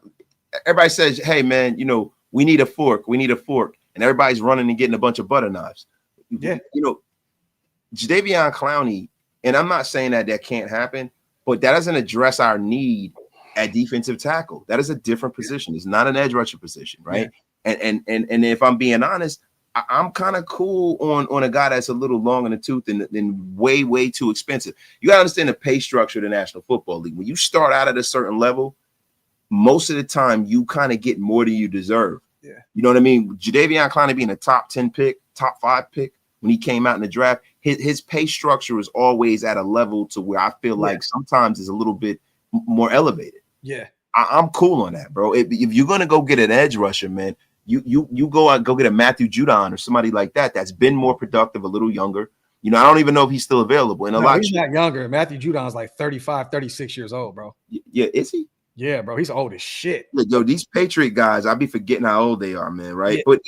everybody says, hey, man, we need a fork. And everybody's running and getting a bunch of butter knives. Yeah. Jadeveon Clowney, and I'm not saying that can't happen, but that doesn't address our need at defensive tackle. That is a different position. It's not an edge rusher position, right? Yeah. And if I'm being honest, I'm kind of cool on a guy that's a little long in the tooth and way too expensive. You gotta understand the pay structure of the National Football League. When you start out at a certain level, most of the time you kind of get more than you deserve. Yeah, you know what I mean? Jadeveon Clowney being a top 10 pick, top 5 pick when he came out in the draft, his pay structure is always at a level to where I feel like sometimes is a little bit more elevated. Yeah, I'm cool on that, bro. If you're gonna go get an edge rusher, man. You go out, go get a Matthew Judon or somebody like that that's been more productive, a little younger. I don't even know if he's still available. And he's not younger. Matthew Judon's like 35, 36 years old, bro. Yeah, is he? Yeah, bro. He's old as shit. Yo, these Patriot guys, I be forgetting how old they are, man, right? Yeah. But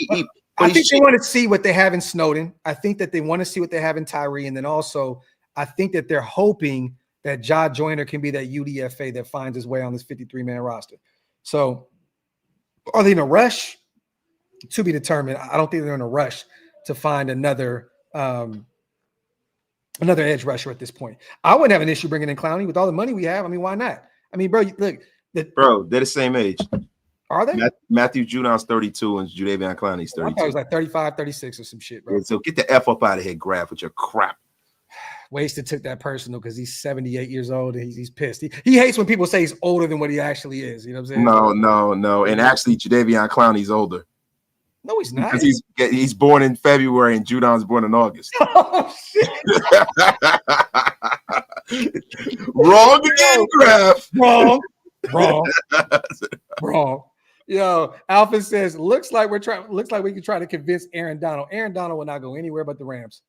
I think they want to see what they have in Snowden. I think that they want to see what they have in Tyree. And then also, I think that they're hoping that Ja Joyner can be that UDFA that finds his way on this 53-man roster. So are they in a rush? To be determined. I don't think they're in a rush to find another edge rusher at this point. I wouldn't have an issue bringing in Clowney with all the money we have. I mean, why not? I mean, bro, look. Bro, they're the same age. Are they? Matthew Judon's 32 and Jadeveon Clowney's 32. I thought it was like 35, 36 or some shit, bro. Yeah, so get the F up out of here, Graphk, with your crap. Wasted took that personal because he's 78 years old and he's pissed. He hates when people say he's older than what he actually is. You know what I'm saying? No. And actually, Jadeveon Clowney's older. No, he's not. Because he's born in February and Judon's born in August. Oh, shit. Wrong again, Graphk. Wrong. Yo, Alpha says, looks like we can try to convince Aaron Donald. Aaron Donald will not go anywhere but the Rams.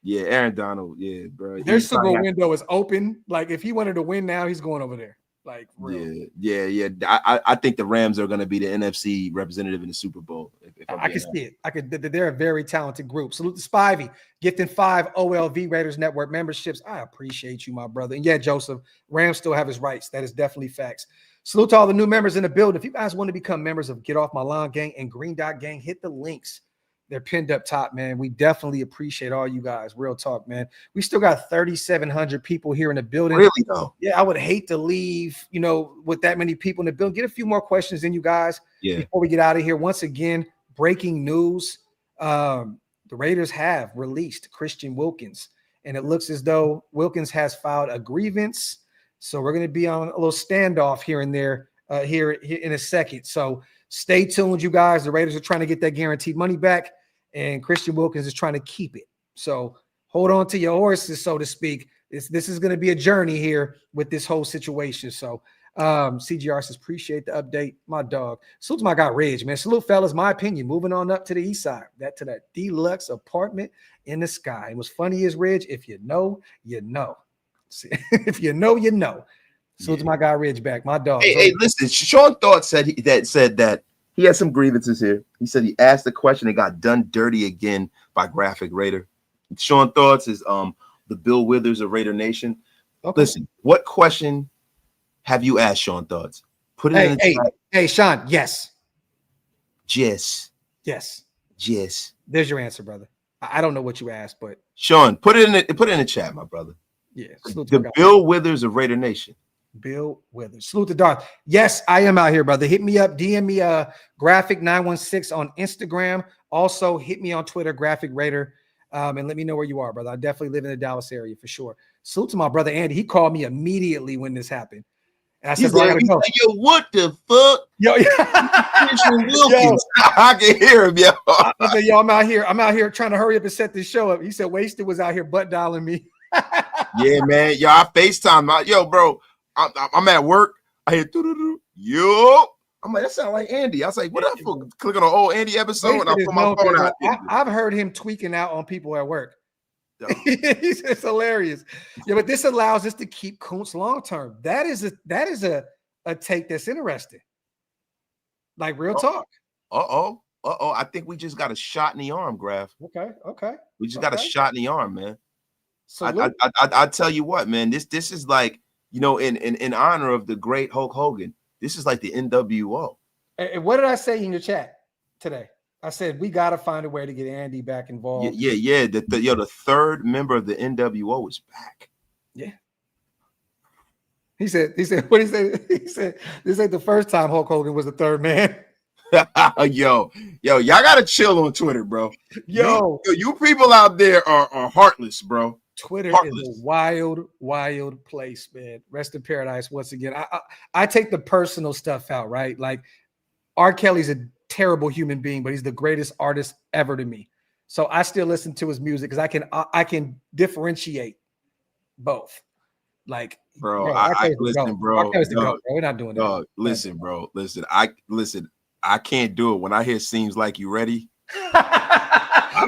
Yeah, Aaron Donald. Yeah, bro. Their Super Bowl window is open. Like, if he wanted to win now, he's going over there. Like, real. Yeah. I think the Rams are going to be the NFC representative in the Super Bowl. If I can see it. They're a very talented group. Salute to Spivey, gifting 5 OLV Raiders Network memberships. I appreciate you, my brother. And yeah, Joseph, Rams still have his rights. That is definitely facts. Salute to all the new members in the building. If you guys want to become members of Get Off My Lawn Gang and Green Dot Gang, hit the links. They're pinned up top, man. We definitely appreciate all you guys. Real talk, man. We still got 3,700 people here in the building. Really, though? Yeah, I would hate to leave, with that many people in the building. Get a few more questions in, you guys, before we get out of here. Once again, breaking news. The Raiders have released Christian Wilkins, and it looks as though Wilkins has filed a grievance. So we're going to be on a little standoff here and there here in a second. So stay tuned, you guys. The Raiders are trying to get that guaranteed money back, and Christian Wilkins is trying to keep it. So hold on to your horses, so to speak. This is going to be a journey here with this whole situation. So CGR says, appreciate the update, my dog. Salute to my guy, Ridge, man. Salute, fellas. My opinion, moving on up to the east side, to that deluxe apartment in the sky. And what's funny is, Ridge, if you know, you know. See, if you know, you know. Salute to my guy, Ridge, back, my dog. Hey, listen, Sean Thought said that he had some grievances here. He said he asked the question and got done dirty again by Graphk Raider. Sean Thoughts is the Bill Withers of Raider Nation. Okay. Listen, what question have you asked Sean Thoughts? Put it in the chat. Hey, Sean, yes. Yes. There's your answer, brother. I don't know what you asked, but Sean, put it in the chat, my brother. Yeah. The Bill Withers of Raider Nation. Bill Withers. Salute to Darth. Yes, I am out here, brother. Hit me up. DM me Graphk 916 on Instagram. Also, hit me on Twitter, Graphk Raider. And let me know where you are, brother. I definitely live in the Dallas area for sure. Salute to my brother Andy. He called me immediately when this happened. And I said, bro, I gotta go. Yo, what the fuck? Yo, Wilkins. I can hear him, yo. I said, yo, I'm out here trying to hurry up and set this show up. He said, Wasted was out here butt dialing me. Yeah, man. Yo, I FaceTime. Yo, bro, I'm at work. I hear yo. I'm like, that sounds like Andy. I was like, what up? Click on an old Andy episode, and I put my phone out. I've heard him tweaking out on people at work. It's hilarious. Yeah, but this allows us to keep Kuntz long term. That is a take that's interesting. Like real talk. I think we just got a shot in the arm, Graph. Okay. We just got a shot in the arm, man. So I tell you what, man. This is like, in honor of the great Hulk Hogan. This is like the NWO. And what did I say in your chat today? I said we got to find a way to get Andy back involved. Yeah. The third member of the NWO is back. Yeah. He said, what did he say? He said, this ain't the first time Hulk Hogan was the third man. Yo, y'all gotta chill on Twitter, bro. Yo, you people out there are heartless, bro. Twitter is a wild place, man. Rest in paradise once again. I take the personal stuff out, right? Like R. Kelly's a terrible human being, but he's the greatest artist ever to me. So I still listen to his music because I can differentiate both. Like, bro, listen, bro. We're not doing that. Listen, bro. Listen, I can't do it when I hear "Seems Like You Ready."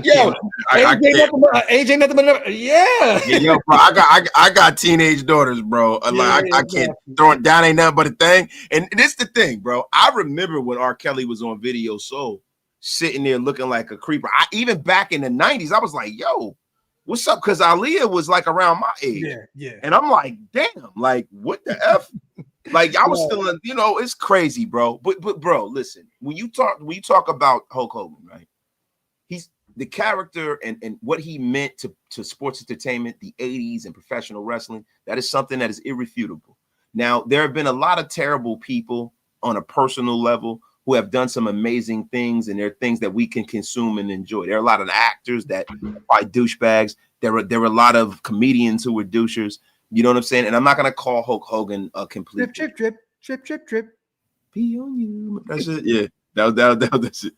Yo, AJ nothing but yo, bro. I got teenage daughters, bro. I can't throw it down. Ain't nothing but a thing. And this the thing, bro. I remember when R. Kelly was on Video Soul, sitting there looking like a creeper. Even back in the 90s, I was like, yo, what's up? Because Aaliyah was like around my age. Yeah. And I'm like, damn, like what the F? Like I was still in, it's crazy, bro. But bro, listen, when you talk about Hulk Hogan, right? He's the character and what he meant to sports entertainment, the 80s and professional wrestling. That is something that is irrefutable. Now, there have been a lot of terrible people on a personal level who have done some amazing things, and there are things that we can consume and enjoy. There are a lot of actors that are douchebags. There were a lot of comedians who were douchers. You know what I'm saying? And I'm not gonna call Hulk Hogan a complete drip. Pee on you. That's it. Yeah, that's it.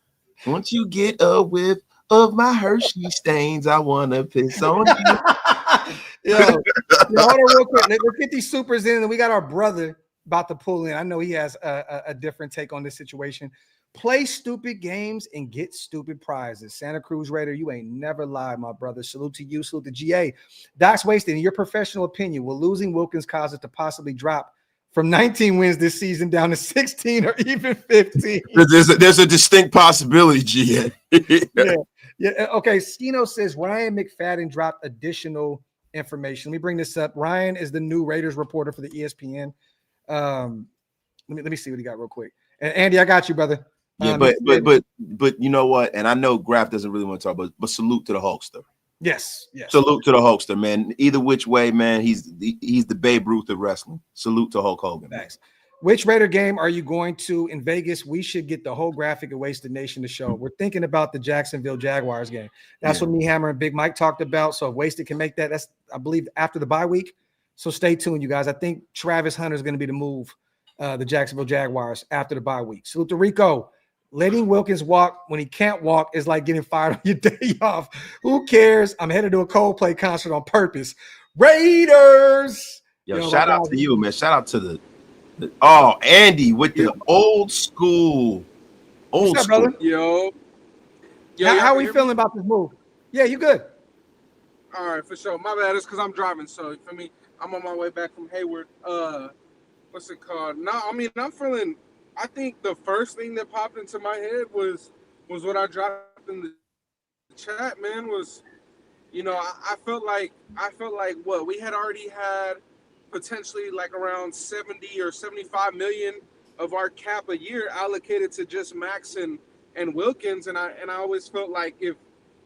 Once you get a whiff of my Hershey stains, I wanna piss on you. Yo, hold on real quick. Let's get these supers in, and we got our brother about to pull in. I know he has a different take on this situation. Play stupid games and get stupid prizes. Santa Cruz Raider, you ain't never lied, my brother. Salute to you. Salute to GA. Doc's Wasted. In your professional opinion, will losing Wilkins cause it to possibly drop from 19 wins this season down to 16 or even 15. There's a distinct possibility, G. Yeah. Okay. Skino says Ryan McFadden dropped additional information. Let me bring this up. Ryan is the new Raiders reporter for the ESPN. Let me see what he got real quick. And Andy, I got you, brother. Yeah, but you know what? And I know Graphk doesn't really want to talk, but salute to the Hulkster. Yes. Salute to the Hulkster, man. Either which way, man, he's the Babe Ruth of wrestling. Salute to Hulk Hogan. Thanks. Which Raider game are you going to in Vegas? We should get the whole Graphk and Wasted Nation to show. We're thinking about the Jacksonville Jaguars game. That's what me, Hammer, and Big Mike talked about. So if Wasted can make that, that's, I believe, after the bye week. So stay tuned, you guys. I think Travis Hunter is going to be the move, the Jacksonville Jaguars after the bye week. Salute to Rico. Letting Wilkins walk when he can't walk is like getting fired on your day off. Who cares? I'm headed to a Coldplay concert on purpose. Raiders. Yo, shout out to you, man. Shout out to the Andy with the old school. What's up, brother? Yo, how are we feeling about this move? Yeah, you good? All right, for sure. My bad. It's because I'm driving, so for me, I'm on my way back from Hayward. What's it called? No, I mean, I'm feeling. I think the first thing that popped into my head was what I dropped in the chat. Man, was, you know, I felt like what we had already had potentially like around 70 or 75 million of our cap a year allocated to just Max and Wilkins, and I always felt like if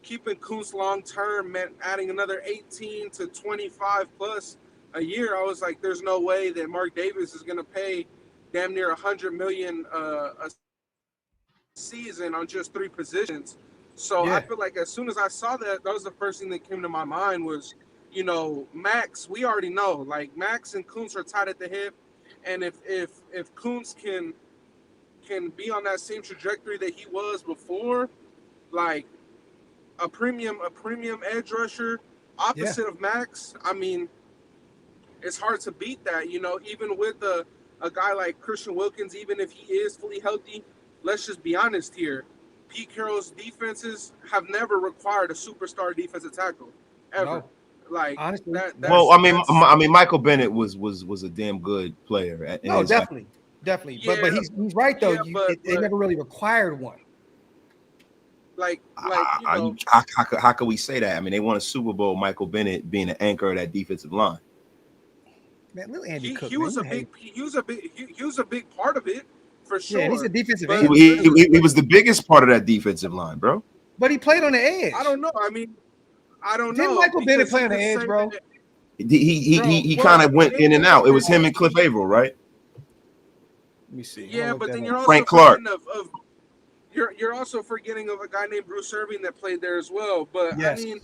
keeping Kuntz long term meant adding another 18 to 25 plus a year, I was like, there's no way that Mark Davis is going to pay damn near 100 million a season on just 3 positions. So I feel like as soon as I saw that was the first thing that came to my mind was, you know, Max, we already know, like Max and Kuntz are tied at the hip. And if Kuntz can be on that same trajectory that he was before, like a premium edge rusher opposite of Max, I mean, it's hard to beat that, you know, even with a guy like Christian Wilkins, even if he is fully healthy. Let's just be honest here. Pete Carroll's defenses have never required a superstar defensive tackle ever. No. Like, honestly, well, I mean, Michael Bennett was a damn good player. No, definitely. Yeah, but he's right though. They never really required one. Like you know, how could we say that? I mean, they won a Super Bowl. Michael Bennett being an anchor of that defensive line. Man, little Andy Cook. He was a big part of it for sure. Yeah, he's a defensive end. He was the biggest part of that defensive line, bro. But he played on the edge. I don't know. I mean, I don't know. Didn't Michael Bennett play on the edge, bro? He kind of went in and out. It was him and Cliff Averill, right? Let me see. Yeah, but then you're also Frank Clark. You're also forgetting of a guy named Bruce Irving that played there as well. But yes. I mean,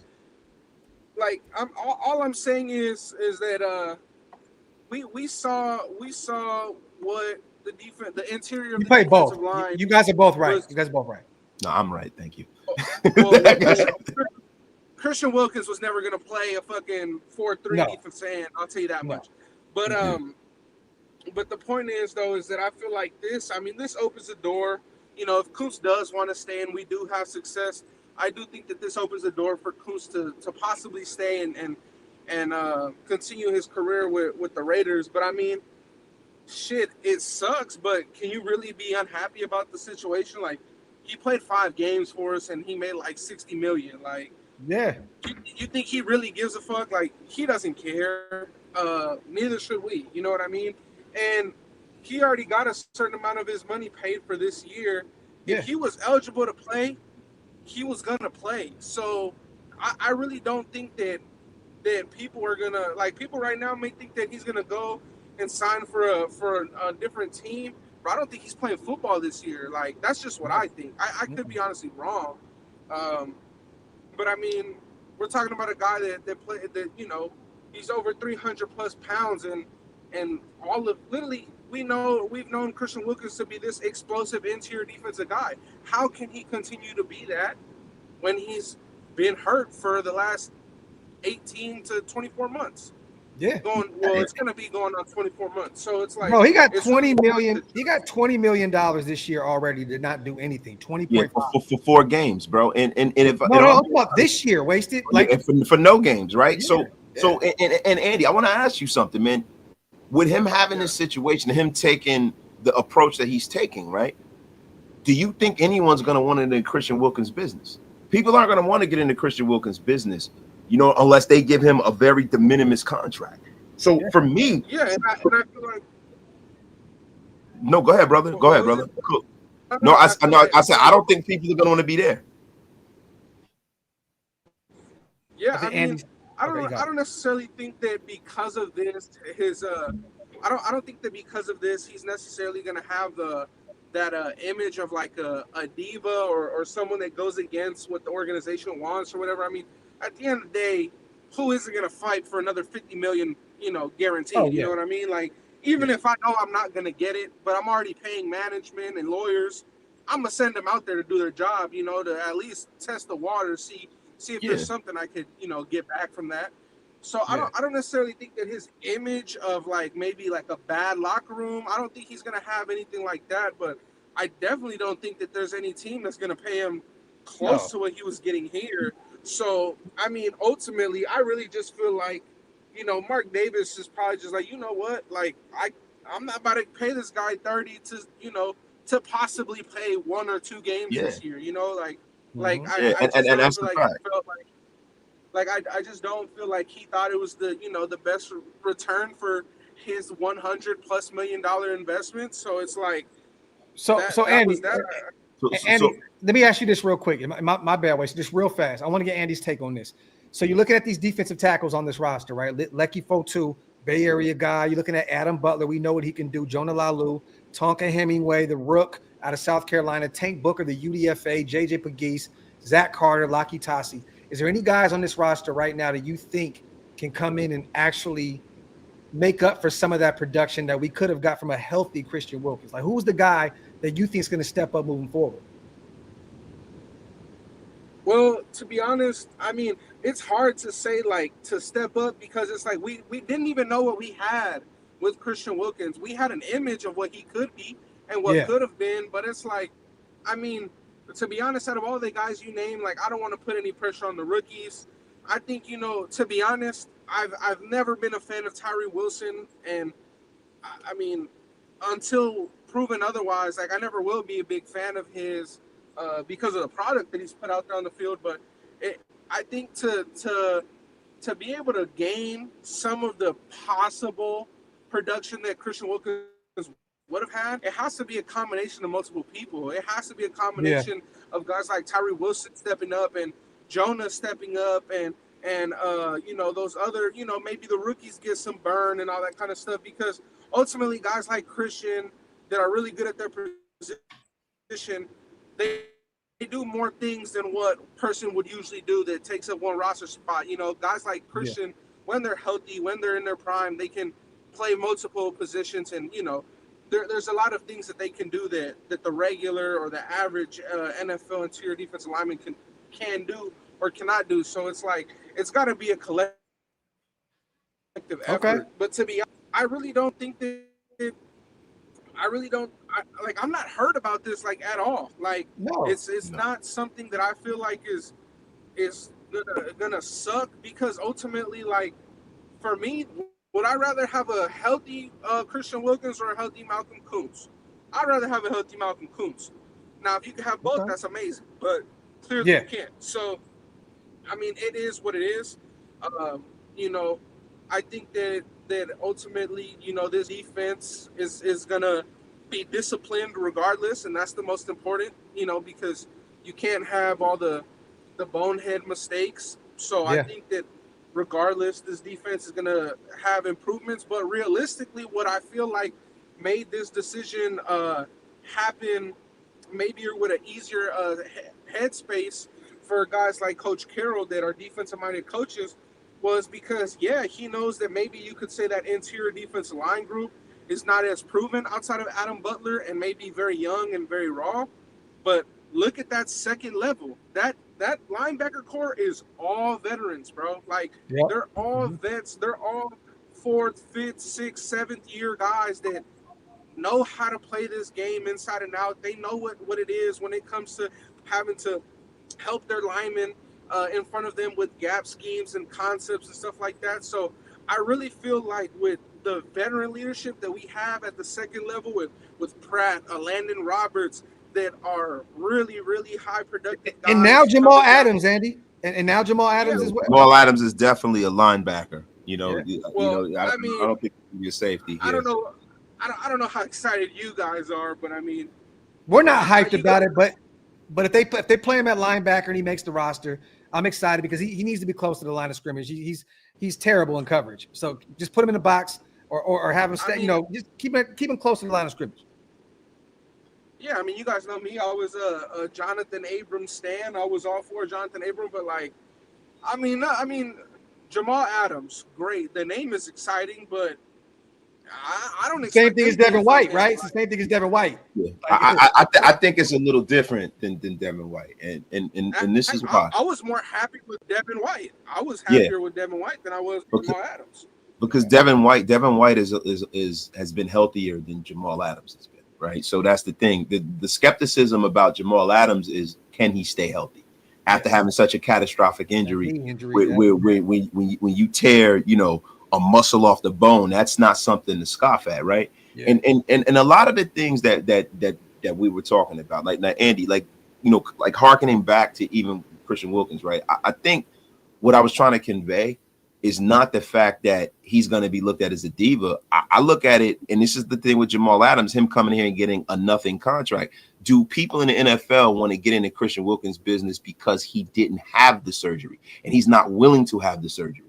like all I'm saying is that we saw what the defense, the interior of the defensive line. You guys are both right. You guys are both right. No, I'm right. Thank you. Christian Wilkins was never going to play a fucking 4-3 defense end. I'll tell you that much. But but the point is though is that I feel like this opens the door. You know, if Kuntz does want to stay and we do have success, I do think that this opens the door for Kuntz to possibly stay and continue his career with the Raiders. But I mean, shit, it sucks, but can you really be unhappy about the situation? Like, he played 5 games for us and he made like 60 million. Like, yeah. You think he really gives a fuck? Like, he doesn't care. Neither should we. You know what I mean? And he already got a certain amount of his money paid for this year. If he was eligible to play, he was gonna play. So I really don't think that people are gonna, like, people right now may think that he's gonna go and sign for a different team, but I don't think he's playing football this year. Like, that's just what I think. I could be honestly wrong. But I mean, we're talking about a guy that played, that, you know, he's over 300 plus pounds and all of, literally, we've known Christian Wilkins to be this explosive interior defensive guy. How can he continue to be that when he's been hurt for the last 18 to 24 months? Yeah. It's going to be going on 24 months. So it's like, bro, he got 20 million. He got $20 million this year already to not do anything. 20.5 for 4 games, bro. And if this year wasted like for no games, right? Yeah. So and Andy, I want to ask you something, man. with him having this situation, him taking the approach that he's taking, right? Do you think anyone's going to want to get into Christian Wilkins' business? People aren't going to want to get into Christian Wilkins' business, unless they give him a very de minimis contract. So for me, and I feel like. No, go ahead, brother. Go ahead, brother. Cool. No, I said I don't think people are going to want to be there. Yeah, I mean, I don't necessarily think that because of this, I don't think that because of this, he's necessarily going to have that image of like a diva or someone that goes against what the organization wants or whatever. I mean, at the end of the day, who isn't going to fight for another 50 million, guaranteed? You know what I mean? Like, even if I know I'm not going to get it, but I'm already paying management and lawyers, I'm going to send them out there to do their job, to at least test the water, see if there's something I could, get back from that. So I don't necessarily think that his image of like maybe like a bad locker room, I don't think he's going to have anything like that, but I definitely don't think that there's any team that's going to pay him close to what he was getting here. So, I mean, ultimately, I really just feel like, Mark Davis is probably just like, you know what, like I'm not about to pay this guy 30 to possibly play 1 or 2 games this year, I just I just don't feel like he thought it was the best return for his $100+ million investment. So it's like, Andy, let me ask you this real quick. My bad way, so just real fast. I want to get Andy's take on this. So you're looking at these defensive tackles on this roster, right? Lecky Fotu, Bay Area guy. You're looking at Adam Butler. We know what he can do. Jonah Lalu, Tonka Hemingway, the Rook out of South Carolina, Tank Booker, the UDFA, JJ Pegues, Zach Carter, Laki Tasi. Is there any guys on this roster right now that you think can come in and actually make up for some of that production that we could have got from a healthy Christian Wilkins? Like, who's the guy that you think is going to step up moving forward? Well, to be honest, I mean, it's hard to say like to step up because it's like we didn't even know what we had with Christian Wilkins. We had an image of what he could be and what could have been, but it's like, I mean, to be honest, out of all the guys you name, like I don't want to put any pressure on the rookies. I think, to be honest, I've never been a fan of Tyree Wilson, and I mean, until proven otherwise, like I never will be a big fan of his because of the product that he's put out there on the field. But I think to be able to gain some of the possible production that Christian Wilkins would have had, it has to be a combination of multiple people. It has to be a combination of guys like Tyree Wilson stepping up and Jonah stepping up and those other, maybe the rookies get some burn and all that kind of stuff, because ultimately guys like Christian that are really good at their position, they do more things than what person would usually do that takes up one roster spot. Guys like Christian, when they're healthy, when they're in their prime, they can play multiple positions, and there's a lot of things that they can do that the regular or the average NFL interior defensive lineman can do or cannot do. So it's like it's got to be a collective effort. Okay. But to be honest, I really don't think that I'm not hurt about this like at all. Like it's not something that I feel like is gonna suck, because ultimately, like, for me, would I rather have a healthy Christian Wilkins or a healthy Malcolm Kuntz? I'd rather have a healthy Malcolm Kuntz. Now, if you can have both, that's amazing. But clearly you can't. So, I mean, it is what it is. I think that ultimately, this defense is gonna be disciplined regardless, and that's the most important. Because you can't have all the bonehead mistakes. So I think that regardless, this defense is going to have improvements. But realistically, what I feel like made this decision happen maybe with an easier headspace for guys like Coach Carroll that are defensive-minded coaches was because, he knows that maybe you could say that interior defensive line group is not as proven outside of Adam Butler and maybe very young and very raw. But look at that second level. That linebacker core is all veterans, bro. Like, they're all vets. They're all 4th, 5th, 6th, 7th year guys that know how to play this game inside and out. They know what it is when it comes to having to help their linemen in front of them with gap schemes and concepts and stuff like that. So I really feel like with the veteran leadership that we have at the second level with Pratt, Landon Roberts, that are really, really high productive And now guys Jamal coming down. Adams, Andy. And now Jamal Yeah, Adams as well. Jamal Adams is definitely a linebacker. well, I I mean, don't think he'll be a safety I here. don't know. I don't know how excited you guys are, but I mean, We're not hyped you about guys, it, but if they play him at linebacker and he makes the roster, I'm excited because he needs to be close to the line of scrimmage. He's terrible in coverage. So just put him in the box or have him stay, just keep him close to the line of scrimmage. Yeah, I mean, you guys know me. I was a Jonathan Abrams stan. I was all for Jonathan Abrams, but like, I mean, Jamal Adams, great. The name is exciting, but I don't Same expect thing as anything Devin from White, him. right? It's the same thing as Devin White. Yeah. Like, I think it's a little different than Devin White, and this is why. I was more happy with Devin White. I was happier with Devin White than I was with Jamal Adams. Because Devin White has been healthier than Jamal Adams has been, right? So that's the thing. The skepticism about Jamal Adams is, can he stay healthy after having such a catastrophic injury? When you tear, a muscle off the bone, that's not something to scoff at, right? Yeah. And a lot of the things that we were talking about, like Andy, like hearkening back to even Christian Wilkins, right? I think what I was trying to convey is not the fact that he's going to be looked at as a diva. I look at it, and this is the thing with Jamal Adams, him coming here and getting a nothing contract. Do people in the NFL want to get into Christian Wilkins' business because he didn't have the surgery and he's not willing to have the surgery?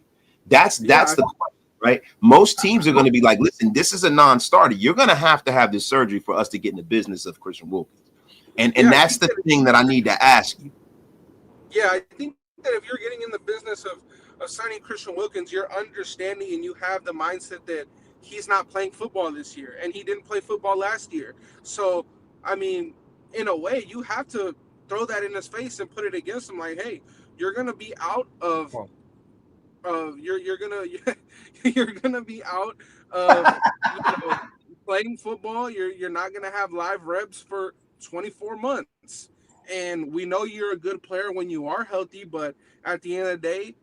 That's the question, right? Most teams are going to be like, listen, this is a non-starter. You're going to have this surgery for us to get in the business of Christian Wilkins. And that's the thing that I need to ask you. Yeah, I think that if you're getting in the business of signing Christian Wilkins, you're understanding and you have the mindset that he's not playing football this year and he didn't play football last year. So, I mean, in a way, you have to throw that in his face and put it against him like, hey, you're going to be out of you're gonna be out of playing football. You're not gonna have live reps for 24 months. And we know you're a good player when you are healthy, but at the end of the day,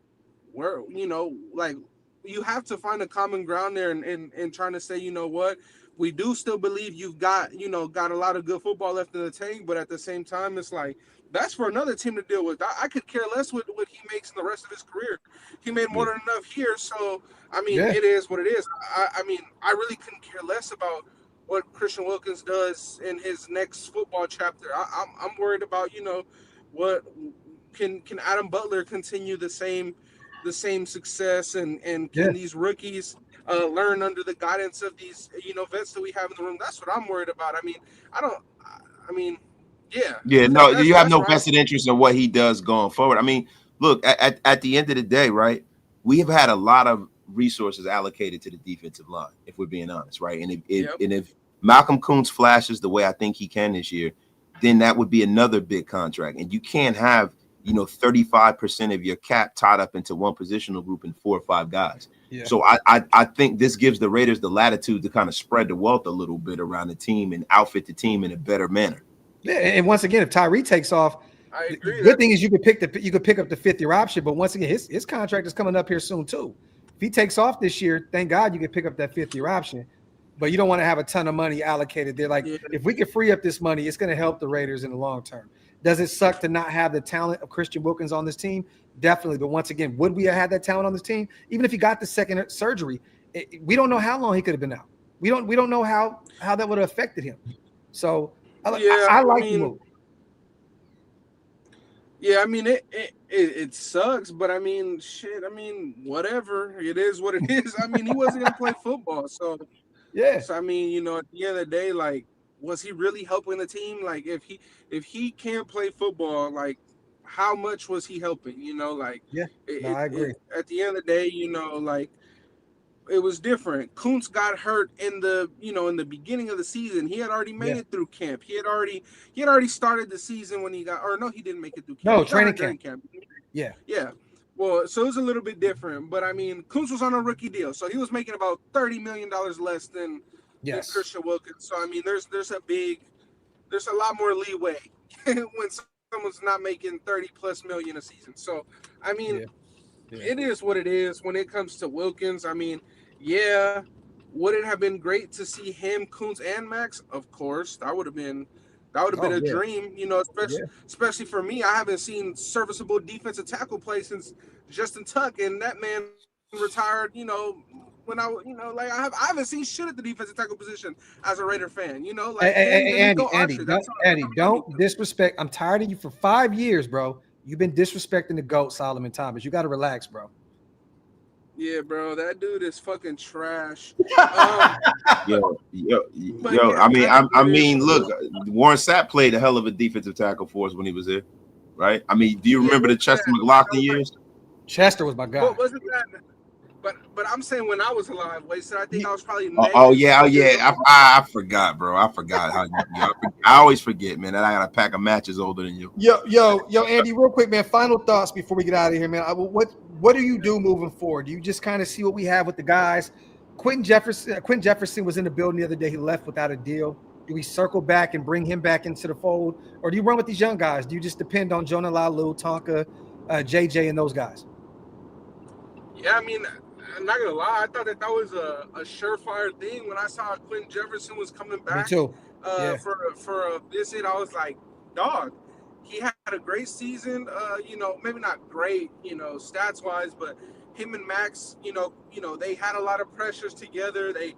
you have to find a common ground there and trying to say, you know what, we do still believe you've got a lot of good football left in the tank, but at the same time, it's like, that's for another team to deal with. I could care less what he makes in the rest of his career. He made more than enough here. So, I mean, it is what it is. I mean, I really couldn't care less about what Christian Wilkins does in his next football chapter. I'm worried about, what can Adam Butler continue the same success and can these rookies learn under the guidance of these, vets that we have in the room? That's what I'm worried about. I mean, you have no vested interest in what he does going forward. I mean, look, at the end of the day, right, we have had a lot of resources allocated to the defensive line, if we're being honest, right? And if Malcolm Kuntz flashes the way I think he can this year, then that would be another big contract. And you can't have 35% of your cap tied up into one positional group and 4 or 5 guys. Yeah. So I think this gives the Raiders the latitude to kind of spread the wealth a little bit around the team and outfit the team in a better manner. Yeah, and once again, if Tyree takes off, I agree. The good thing is you could pick up the 5th-year option. But once again, his contract is coming up here soon too. If he takes off this year, thank God you can pick up that 5th-year option. But you don't want to have a ton of money allocated there. Like if we could free up this money, it's going to help the Raiders in the long term. Does it suck to not have the talent of Christian Wilkins on this team? Definitely. But once again, would we have had that talent on this team? Even if he got the second surgery, we don't know how long he could have been out. We don't know how that would have affected him. So I like the move. Yeah, I mean it sucks, but I mean shit. I mean whatever. It is what it is. I mean he wasn't gonna play football, so yeah. So I mean at the end of the day, like, was he really helping the team? Like if he can't play football, like how much was he helping? I agree. At the end of the day, like it was different. Kuntz got hurt in the beginning of the season. He had already made it through camp. He had already started the season when he didn't make it through camp. No, training camp. Yeah. Yeah. Well, so it was a little bit different, but I mean, Kuntz was on a rookie deal, so he was making about $30 million less than Christian Wilkins. So I mean, there's a lot more leeway when someone's not making $30+ million a season. So I mean, it is what it is when it comes to Wilkins. I mean, yeah, would it have been great to see him, Kuntz, and Max? Of course, that would have been a dream. You know, especially for me. I haven't seen serviceable defensive tackle play since Justin Tuck, and that man retired. You know, when like I haven't seen shit at the defensive tackle position as a Raider fan. You know, like Andy, don't disrespect. I'm tired of you for 5 years, bro. You've been disrespecting the GOAT, Solomon Thomas. You got to relax, bro. Yeah, bro, that dude is fucking trash. Yo. I mean, look, Warren Sapp played a hell of a defensive tackle for us when he was here, right? I mean, do you remember the Chester McLaughlin years? Chester was my guy. What wasn't that? But I'm saying when I was alive, I think I was probably. I forgot, bro. I forgot how I always forget, man. That I got a pack of matches older than you. Yo, Andy, real quick, man. Final thoughts before we get out of here, man. What do you do moving forward? Do you just kind of see what we have with the guys? Quentin Jefferson was in the building the other day. He left without a deal. Do we circle back and bring him back into the fold, or do you run with these young guys? Do you just depend on Jonah Lalu, Tonka, JJ, and those guys? Yeah, I mean, I'm not gonna lie. I thought that was a surefire thing when I saw Quentin Jefferson was coming back. Me too. For a visit. I was like, dog. He had a great season. Maybe not great, stats wise, but him and Max, they had a lot of pressures together. They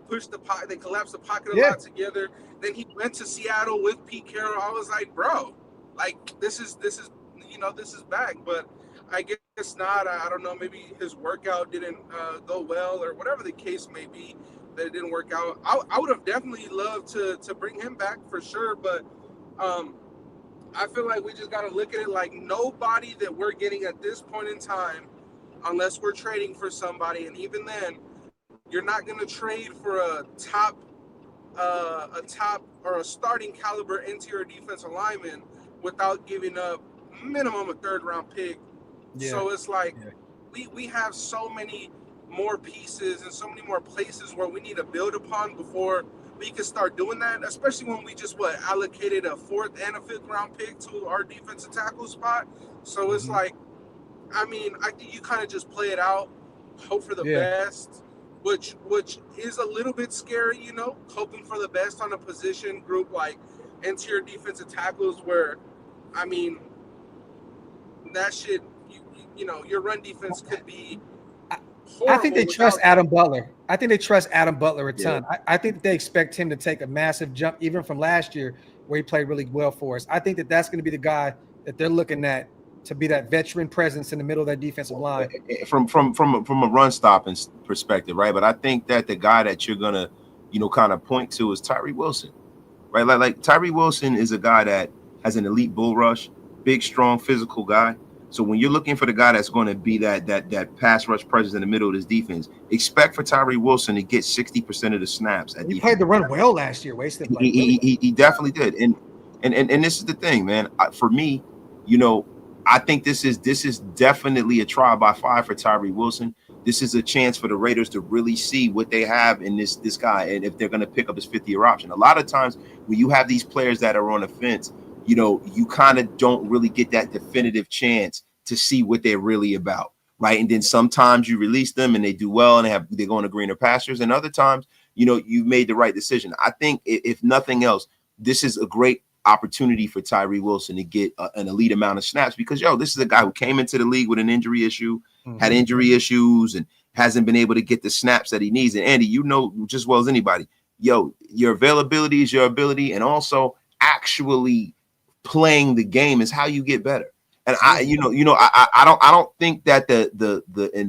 pushed the pocket. They collapsed the pocket a lot together. Then he went to Seattle with Pete Carroll. I was like, bro, like this is back, but I guess not. I don't know. Maybe his workout didn't go well, or whatever the case may be, that it didn't work out. I would have definitely loved to bring him back for sure, but I feel like we just got to look at it like nobody that we're getting at this point in time, unless we're trading for somebody, and even then, you're not going to trade for a top or a starting caliber interior defensive lineman without giving up minimum a third-round pick. Yeah. So it's like we have so many more pieces and so many more places where we need to build upon before we can start doing that, especially when we just allocated a 4th and a 5th round pick to our defensive tackle spot. So it's like, I mean, I think you kind of just play it out, hope for the best, which is a little bit scary, hoping for the best on a position group like interior defensive tackles, where, I mean, that shit, your run defense could be horrible. I think they trust Adam Butler. I think they trust Adam Butler a ton. I think they expect him to take a massive jump, even from last year where he played really well for us. I think that's going to be the guy that they're looking at to be that veteran presence in the middle of that defensive line. From a run stopping perspective, right? But I think that the guy that you're gonna, kind of point to is Tyree Wilson, right? Like Tyree Wilson is a guy that has an elite bull rush, big, strong, physical guy. So when you're looking for the guy that's going to be that pass rush presence in the middle of this defense, expect for Tyree Wilson to get 60% of the snaps. He played the run well last year. Wasted. He definitely did. And this is the thing, man. For me, I think this is definitely a trial by fire for Tyree Wilson. This is a chance for the Raiders to really see what they have in this guy, and if they're going to pick up his 5th-year option. A lot of times when you have these players that are on the fence, you kind of don't really get that definitive chance to see what they're really about, right? And then sometimes you release them and they do well and they go into greener pastures, and other times, you've made the right decision. I think if nothing else, this is a great opportunity for Tyree Wilson to get an elite amount of snaps, because this is a guy who came into the league with an injury issue, had injury issues, and hasn't been able to get the snaps that he needs. And Andy, just as well as anybody, your availability is your ability, and also actually playing the game is how you get better. And I don't think that the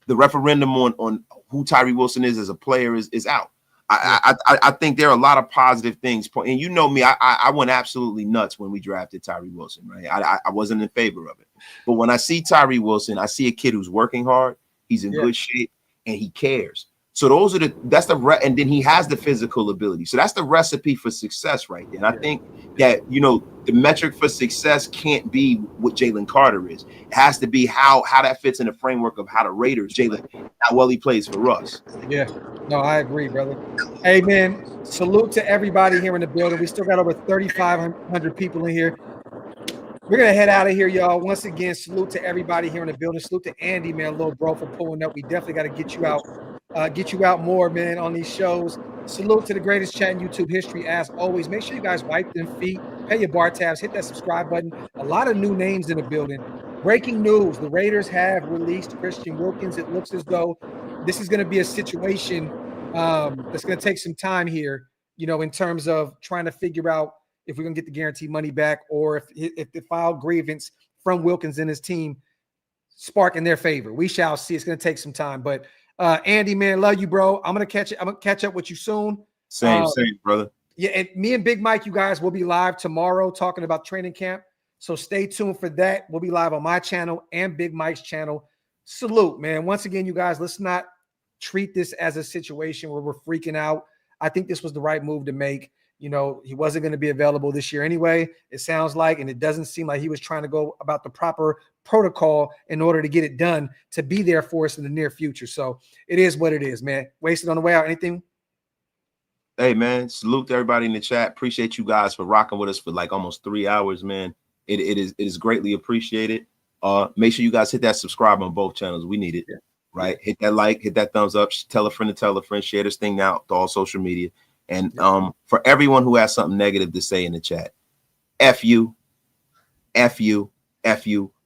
referendum on who Tyree Wilson is as a player is out. I think there are a lot of positive things. And me, I went absolutely nuts when we drafted Tyree Wilson, right? I wasn't in favor of it. But when I see Tyree Wilson, I see a kid who's working hard, he's in good shape, and he cares. So and then he has the physical ability. So that's the recipe for success right there. And I think that, the metric for success can't be what Jalen Carter is. It has to be how that fits in the framework of how the Raiders, how well he plays for us. Yeah, no, I agree, brother. Hey, man, salute to everybody here in the building. We still got over 3,500 people in here. We're going to head out of here, y'all. Once again, salute to everybody here in the building. Salute to Andy, man, little bro, for pulling up. We definitely got to get you out more, man, on these shows. Salute to the greatest chat in YouTube history, as always. Make sure you guys wipe them feet, pay your bar tabs, hit that subscribe button. A lot of new names in the building. Breaking news, the Raiders have released Christian Wilkins. It looks as though this is going to be a situation that's going to take some time here, in terms of trying to figure out if we're going to get the guaranteed money back, or if the filed grievance from Wilkins and his team spark in their favor. We shall see. It's going to take some time. But Andy, man, love you, bro. I'm going to catch up with you soon. Same, brother. Yeah, and me and Big Mike, you guys will be live tomorrow talking about training camp. So stay tuned for that. We'll be live on my channel and Big Mike's channel. Salute, man. Once again, you guys, let's not treat this as a situation where we're freaking out. I think this was the right move to make. He wasn't going to be available this year anyway, it sounds like, and it doesn't seem like he was trying to go about the proper protocol in order to get it done to be there for us in the near future. So it is what it is, man. Wasted on the way out. Anything? Hey, man, salute to everybody in the chat. Appreciate you guys for rocking with us for like almost 3 hours, man. It is greatly appreciated. Make sure you guys hit that subscribe on both channels. We need it, right? Hit that like, hit that thumbs up, tell a friend to tell a friend, share this thing out to all social media. And for everyone who has something negative to say in the chat, F you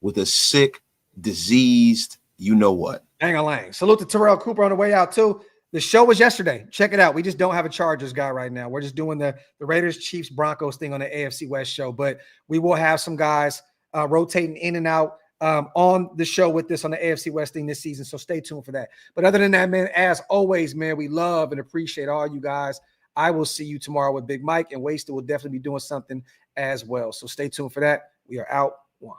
with a sick, diseased, you know what. Dang-a-lang. Salute to Terrell Cooper on the way out too. The show was yesterday. Check it out. We just don't have a Chargers guy right now. We're just doing the Raiders, Chiefs, Broncos thing on the AFC West show. But we will have some guys rotating in and out on the show with this on the AFC West thing this season. So stay tuned for that. But other than that, man, as always, man, we love and appreciate all you guys. I will see you tomorrow with Big Mike, and Wasted will definitely be doing something as well. So stay tuned for that. We are out. One.